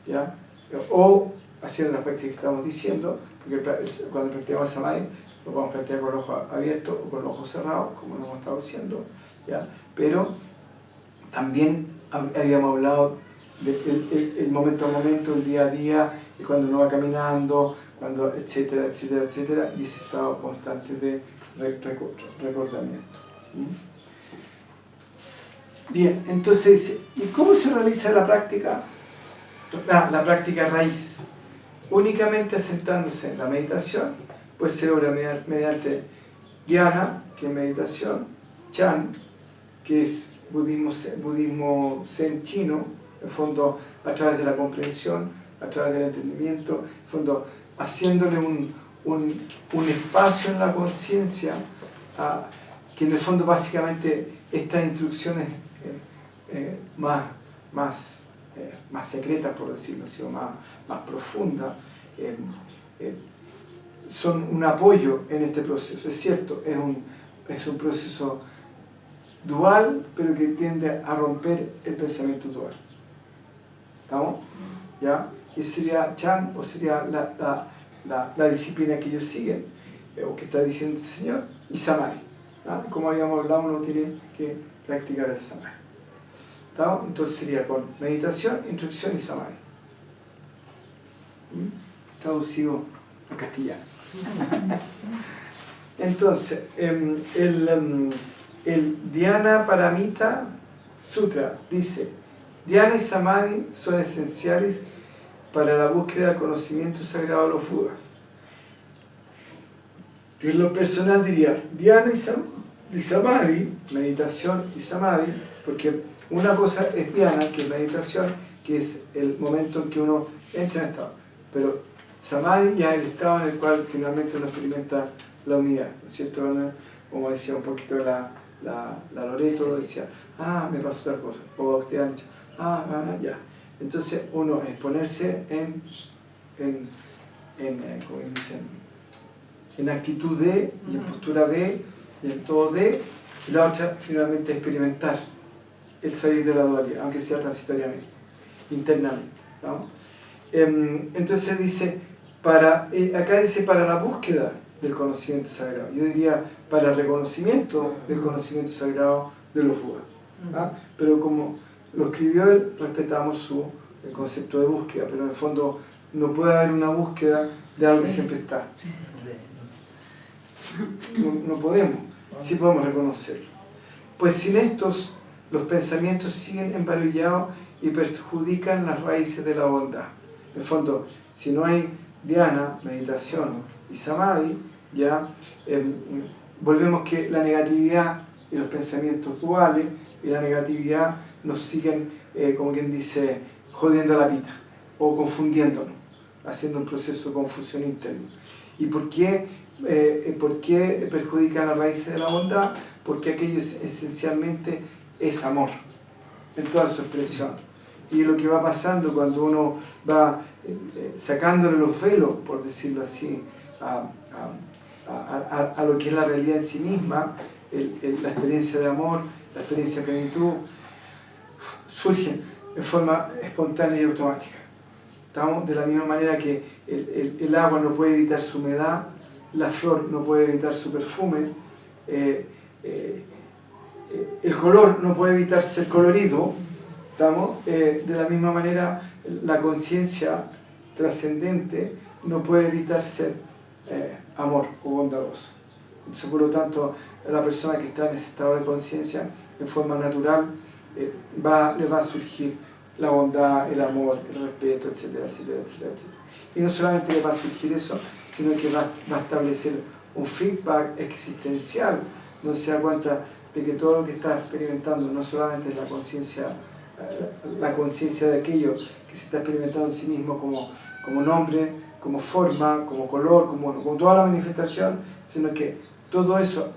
¿ya? O haciendo las prácticas que estamos diciendo, porque cuando practicamos samadhi lo podemos practicar con los ojos abiertos o con los ojos cerrados, como lo hemos estado haciendo, ¿ya? Pero también habíamos hablado del momento a momento, el día a día, y cuando uno va caminando, cuando etcétera, etcétera, etcétera, y ese estado constante de recordamiento. Bien, entonces dice, ¿y cómo se realiza la práctica? La práctica raíz, únicamente asentándose en la meditación, pues se logra mediante dhyana, que es meditación, chan, que es budismo zen chino, en el fondo a través de la comprensión, a través del entendimiento, en el fondo haciéndole un espacio en la conciencia, que en el fondo básicamente estas instrucciones más más secretas, por decirlo así, o más profundas, son un apoyo en este proceso. Es cierto, es un proceso dual, pero que tiende a romper el pensamiento dual. ¿Estamos? ¿Ya? Y sería Chan, o sería la disciplina que ellos siguen, o que está diciendo el Señor, y Samadhi. ¿Ah? Como habíamos hablado, uno tiene que practicar el Samadhi. ¿Estamos? Entonces sería con meditación, instrucción y Samadhi. Traducido a castellano. Entonces, el Dhyana Paramita Sutra dice: Dhyana y Samadhi son esenciales para la búsqueda del conocimiento sagrado de los Budas. Yo en lo personal diría Dhyana y Samadhi, meditación y Samadhi, porque una cosa es Dhyana, que es meditación, que es el momento en que uno entra en estado, pero Samadhi ya es el estado en el cual finalmente uno experimenta la unidad, ¿no es cierto? Como decía un poquito la Loreto, decía, me pasó tal cosa, o ustedes han dicho, ya. Entonces uno es ponerse como dicen, en actitud de, y en postura de, y en todo de, y la otra finalmente experimentar el salir de la dualidad, aunque sea transitoriamente, internamente, ¿no? Entonces dice, acá dice para la búsqueda del conocimiento sagrado, yo diría para el reconocimiento del conocimiento sagrado de los Budas, ¿ah? Pero como lo escribió él, respetamos el concepto de búsqueda, pero en el fondo no puede haber una búsqueda de algo que siempre está. No podemos, sí podemos reconocerlo. Pues sin estos, los pensamientos siguen embarullados y perjudican las raíces de la bondad. En el fondo, si no hay dhyana, meditación y samadhi, ya volvemos que la negatividad y los pensamientos duales y la negatividad nos siguen, como quien dice, jodiendo la vida o confundiéndonos, haciendo un proceso de confusión interna. ¿Y por qué perjudican las raíces de la bondad? Porque aquello esencialmente es amor, en toda su expresión. Y lo que va pasando cuando uno va sacándole los velos, por decirlo así, a lo que es la realidad en sí misma, la experiencia de amor, la experiencia de plenitud, surgen en forma espontánea y automática. ¿Estamos? De la misma manera que el agua no puede evitar su humedad, la flor no puede evitar su perfume, el color no puede evitar ser colorido, ¿estamos? De la misma manera la conciencia trascendente no puede evitar ser amor o bondadoso. Entonces, por lo tanto, la persona que está en ese estado de conciencia, en forma natural, le va a surgir la bondad, el amor, el respeto, etcétera, etcétera, etcétera, etcétera. Y no solamente le va a surgir eso, sino que va a establecer un feedback existencial, donde se da cuenta de que todo lo que está experimentando no solamente es la conciencia de aquello que se está experimentando en sí mismo como nombre, como forma, como color, como toda la manifestación, sino que todo eso,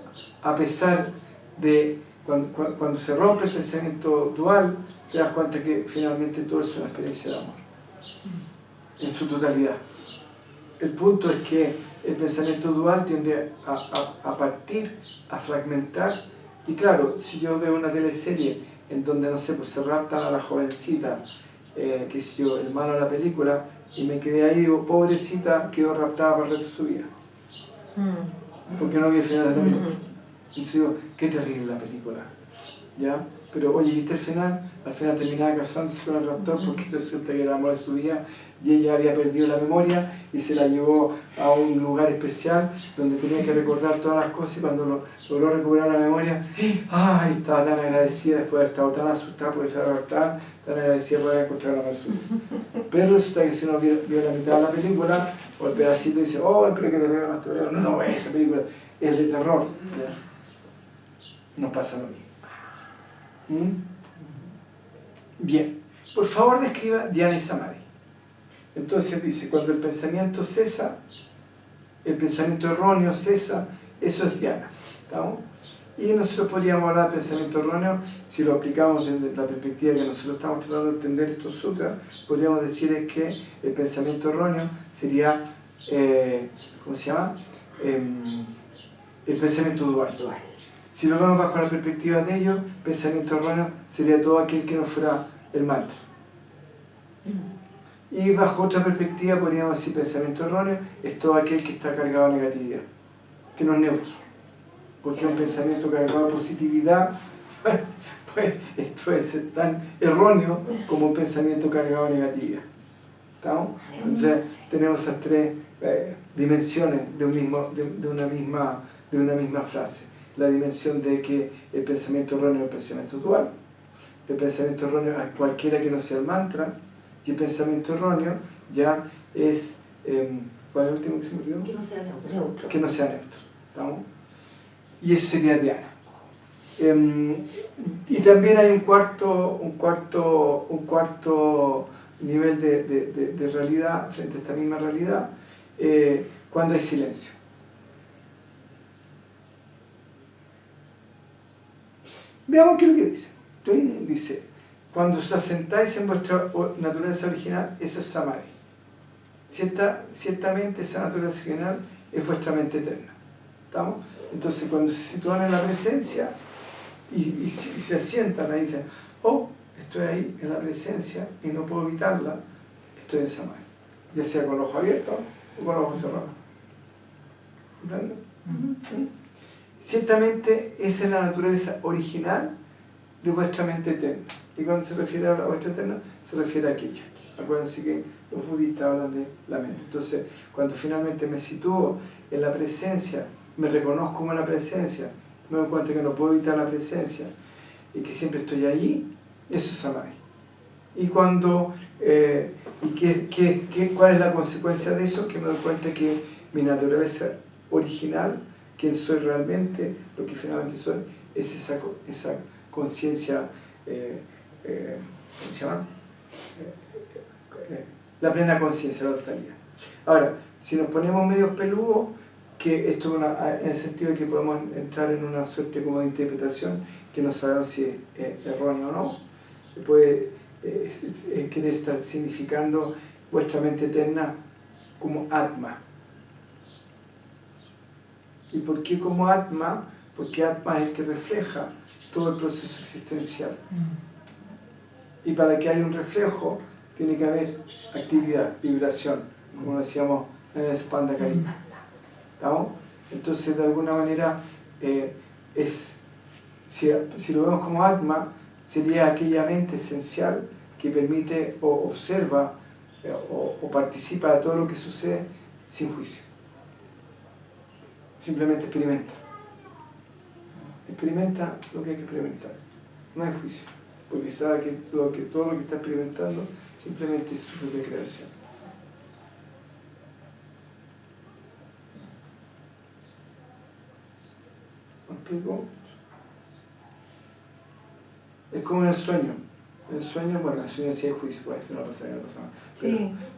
a pesar de cuando se rompe el pensamiento dual, te das cuenta que finalmente todo es una experiencia de amor, en su totalidad. El punto es que el pensamiento dual tiende a partir, a fragmentar, y claro, si yo veo una teleserie en donde, no sé, pues se raptan a la jovencita, que si yo, el malo de la película, y me quedé ahí, digo, pobrecita, quedó raptada para el resto de su vida. Porque no vi el final de la película. Entonces digo, qué terrible la película, ¿ya? Pero oye, ¿viste el final? Al final terminaba casándose con el raptor porque resulta que era el amor de su vida y ella había perdido la memoria y se la llevó a un lugar especial donde tenía que recordar todas las cosas, y cuando logró recuperar la memoria, ¡ay! Estaba tan agradecida después de haber estado tan asustada porque se había raptado, tan agradecida por haber encontrado a la persona. Pero resulta que si uno vio la mitad de la película o el pedacito y dice, oh, pero que te regalo más, no, esa película es de terror, ¿ya? No pasa lo mismo. Bien, por favor describa dhyana y samadhi. Entonces dice, cuando el pensamiento cesa, el pensamiento erróneo cesa, eso es dhyana. ¿Estamos? Y nosotros podríamos hablar de pensamiento erróneo, si lo aplicamos desde la perspectiva que nosotros estamos tratando de entender estos sutras, podríamos decir es que el pensamiento erróneo sería, ¿cómo se llama? El pensamiento dual. Si lo vemos bajo la perspectiva de ello, pensamiento erróneo sería todo aquel que no fuera el mantra. Y bajo otra perspectiva podríamos decir pensamiento erróneo es todo aquel que está cargado de negatividad, que no es neutro. Porque un pensamiento cargado de positividad pues puede ser tan erróneo como un pensamiento cargado de negatividad. ¿Estamos? Entonces tenemos esas tres dimensiones de una misma frase. La dimensión de que el pensamiento erróneo es el pensamiento dual, el pensamiento erróneo es cualquiera que no sea el mantra, y el pensamiento erróneo ya es, ¿cuál es el último que se me olvidó? Que no sea neutro. Que no sea neutro. ¿Estamos? Y eso sería Dhyana. Y también hay un cuarto nivel de realidad frente a esta misma realidad, cuando hay silencio. Veamos qué es lo que dice. Twain dice, cuando os asentáis en vuestra naturaleza original, eso es Samadhi. Ciertamente esa naturaleza original es vuestra mente eterna. ¿Estamos? Entonces cuando se sitúan en la presencia y se asientan ahí, dicen, oh, estoy ahí en la presencia y no puedo evitarla, estoy en Samadhi. Ya sea con los ojos abiertos o con los ojos cerrados. ¿Comprenden? Ciertamente esa es la naturaleza original de vuestra mente eterna. Y cuando se refiere a la vuestra eterna, se refiere a aquello. Acuérdense que los budistas hablan de la mente. Entonces, cuando finalmente me sitúo en la presencia, me reconozco como la presencia, me doy cuenta que no puedo evitar la presencia y que siempre estoy ahí, eso es Samadhi. Y cuando, ¿cuál es la consecuencia de eso? Que me doy cuenta que mi naturaleza original, quien soy realmente, lo que finalmente soy, es esa conciencia, ¿cómo se llama? La plena conciencia, la totalidad. Ahora, si nos ponemos medio peludos, que esto en el sentido de que podemos entrar en una suerte como de interpretación que no sabemos si es erróneo o no, puede querer estar significando vuestra mente eterna como Atma. ¿Y por qué como Atma? Porque Atma es el que refleja todo el proceso existencial. Y para que haya un reflejo, tiene que haber actividad, vibración, como decíamos en el Spanda Karika. ¿Estamos? Entonces, de alguna manera, si lo vemos como Atma, sería aquella mente esencial que permite o observa o participa de todo lo que sucede sin juicio. Simplemente experimenta. Experimenta lo que hay que experimentar. No hay juicio, porque sabe que todo lo que está experimentando simplemente es su propia creación. ¿Me explico? Es como en el sueño. El sueño, bueno, el sueño sí hay juicio, puede ser una pasada,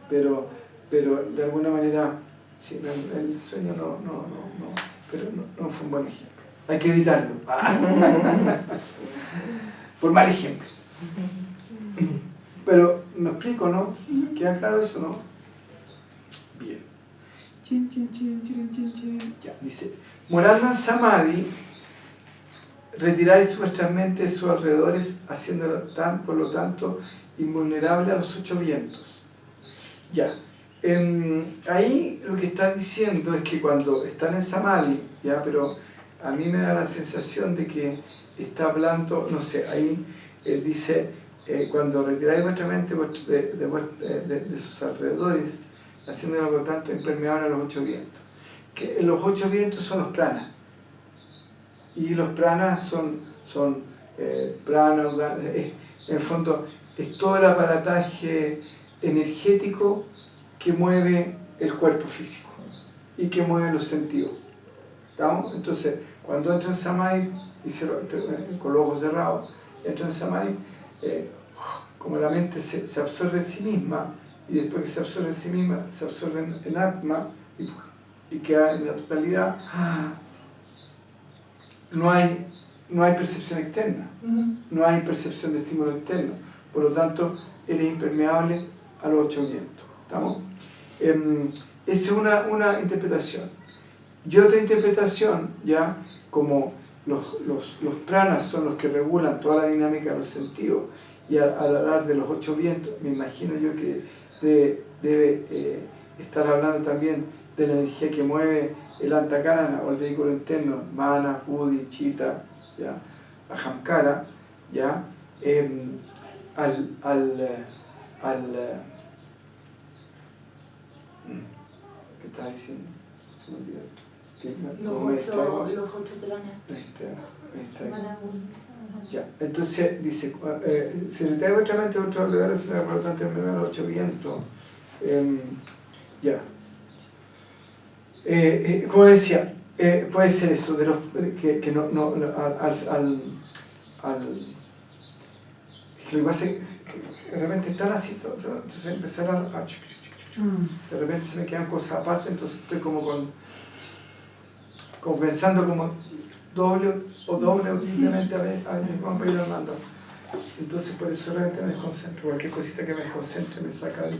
pero de alguna manera, sí, el sueño no fue un buen ejemplo. Hay que evitarlo. Por mal ejemplo. Pero me explico, ¿no? ¿Queda claro eso, no? Bien. Ya, dice, morando en Samadhi, retiráis vuestra mente de sus alrededores, haciéndola por lo tanto invulnerable a los 8 vientos. Ya. Ahí lo que está diciendo es que cuando están en Samadhi, ya, pero a mí me da la sensación de que está hablando, no sé, ahí dice, cuando retiráis vuestra mente de sus alrededores, haciéndola por lo tanto impermeable a los 8 vientos. Que los 8 vientos son los pranas. Y los pranas son pranas, en el fondo es todo el aparataje energético que mueve el cuerpo físico y que mueve los sentidos. ¿Estamos? Entonces, cuando entro en Samadhi, con los ojos cerrados, entro en Samadhi, como la mente se absorbe en sí misma, y después que se absorbe en sí misma, se absorbe en Atma y queda en la totalidad. no hay percepción externa, no hay percepción de estímulo externo, por lo tanto eres impermeable a los 8 vientos. ¿Estamos? Esa es una interpretación. Y otra interpretación, ya como los pranas son los que regulan toda la dinámica de los sentidos, y al hablar de los 8 vientos, me imagino yo que debe estar hablando también de la energía que mueve el antakarana o el vehículo interno, mana, buddhi, chitta, ¿ya? Ahamkara, ¿ya? ¿Qué estaba diciendo? Se me olvidó. Los 8 planes. Ya, entonces dice, si le trae vuestra mente otro lugar, es una importante enfermedad, los 8 vientos. Ya. Como decía, puede ser eso, de los que no es que lo que pasa es que de repente están así, entonces empezar a de repente se me quedan cosas aparte, entonces estoy como pensando como doble o triplemente a veces vamos a ir armando. Entonces por eso realmente me desconcentro, cualquier cosita que me desconcentre me saca de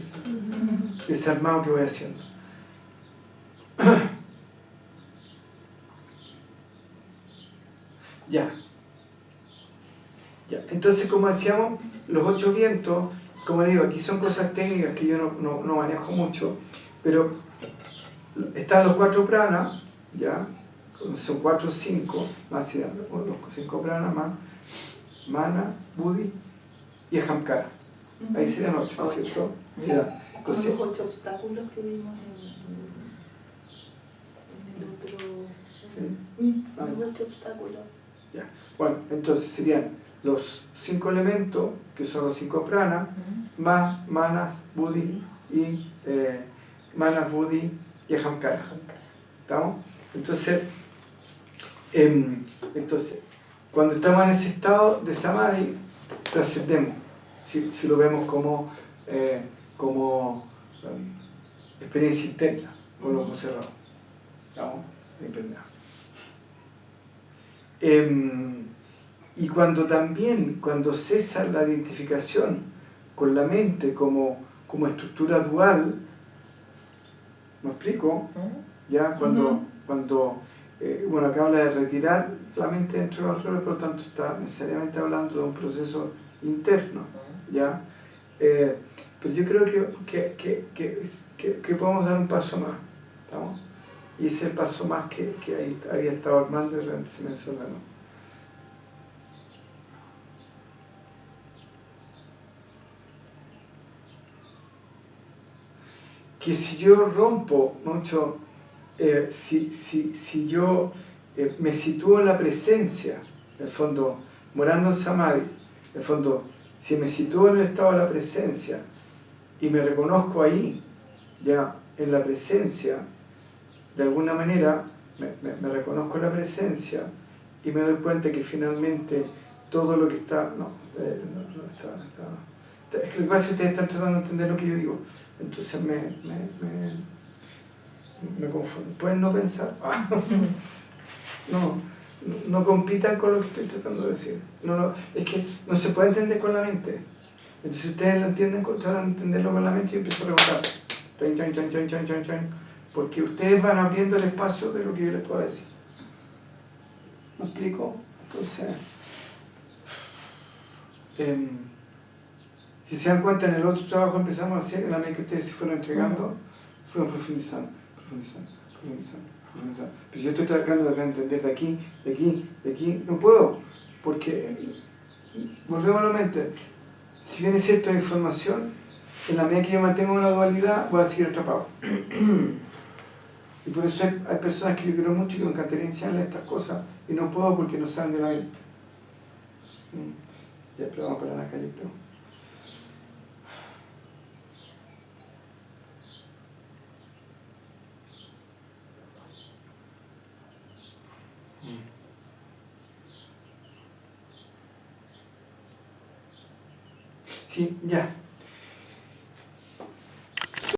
ese armado que voy haciendo. Ya. Entonces, como decíamos, los 8 vientos, como les digo, aquí son cosas técnicas que yo no manejo mucho, pero están los 4 pranas, ya, son 4 o 5, más los 5 pranas más, mana, buddhi y ahamkara. Ahí serían 8, ¿no es cierto? Mira, con los 8 obstáculos que vimos en el otro. ¿Sí? Los 8 obstáculos. Ya. Bueno, entonces serían los 5 elementos, que son los 5 pranas, más manas, buddhi y ahamkara. ¿Estamos? Entonces, cuando estamos en ese estado de samadhi, trascendemos, si lo vemos como experiencia interna, con los ojos cerrados. ¿Estamos? Y cuando cesa la identificación con la mente como estructura dual, ¿me explico? Ya cuando acá habla de retirar la mente dentro de los roles, por lo tanto está necesariamente hablando de un proceso interno, ¿ya? Pero yo creo que podemos dar un paso más, ¿estamos? Y ese es el paso más que ahí había estado armando y realmente se me desordenó. Que si yo rompo mucho, si yo me sitúo en la presencia, en el fondo, morando en Samadhi, en el fondo, si me sitúo en el estado de la presencia y me reconozco ahí, ya en la presencia, de alguna manera me reconozco en la presencia y me doy cuenta que finalmente todo lo que está... es que lo que pasa es que ustedes están tratando de entender lo que yo digo, entonces me confundo. ¿Pueden no pensar? No compitan con lo que estoy tratando de decir. Es que no se puede entender con la mente. Entonces si ustedes lo entienden, tratan de entenderlo con la mente y yo empiezo a preguntar. Porque ustedes van abriendo el espacio de lo que yo les puedo decir. ¿Me explico? Entonces, si se dan cuenta, en el otro trabajo empezamos a hacer, en la medida que ustedes se fueron entregando, fueron profundizando. Pero yo estoy tratando de entender de aquí, no puedo, porque, volvemos a la mente, si bien es cierto información, en la medida que yo mantengo una dualidad, voy a seguir atrapado. Y por eso hay personas que yo quiero mucho y que me encantaría enseñarles estas cosas, y no puedo porque no saben de la mente. Ya, pero vamos para la calle, creo. Sí, ya.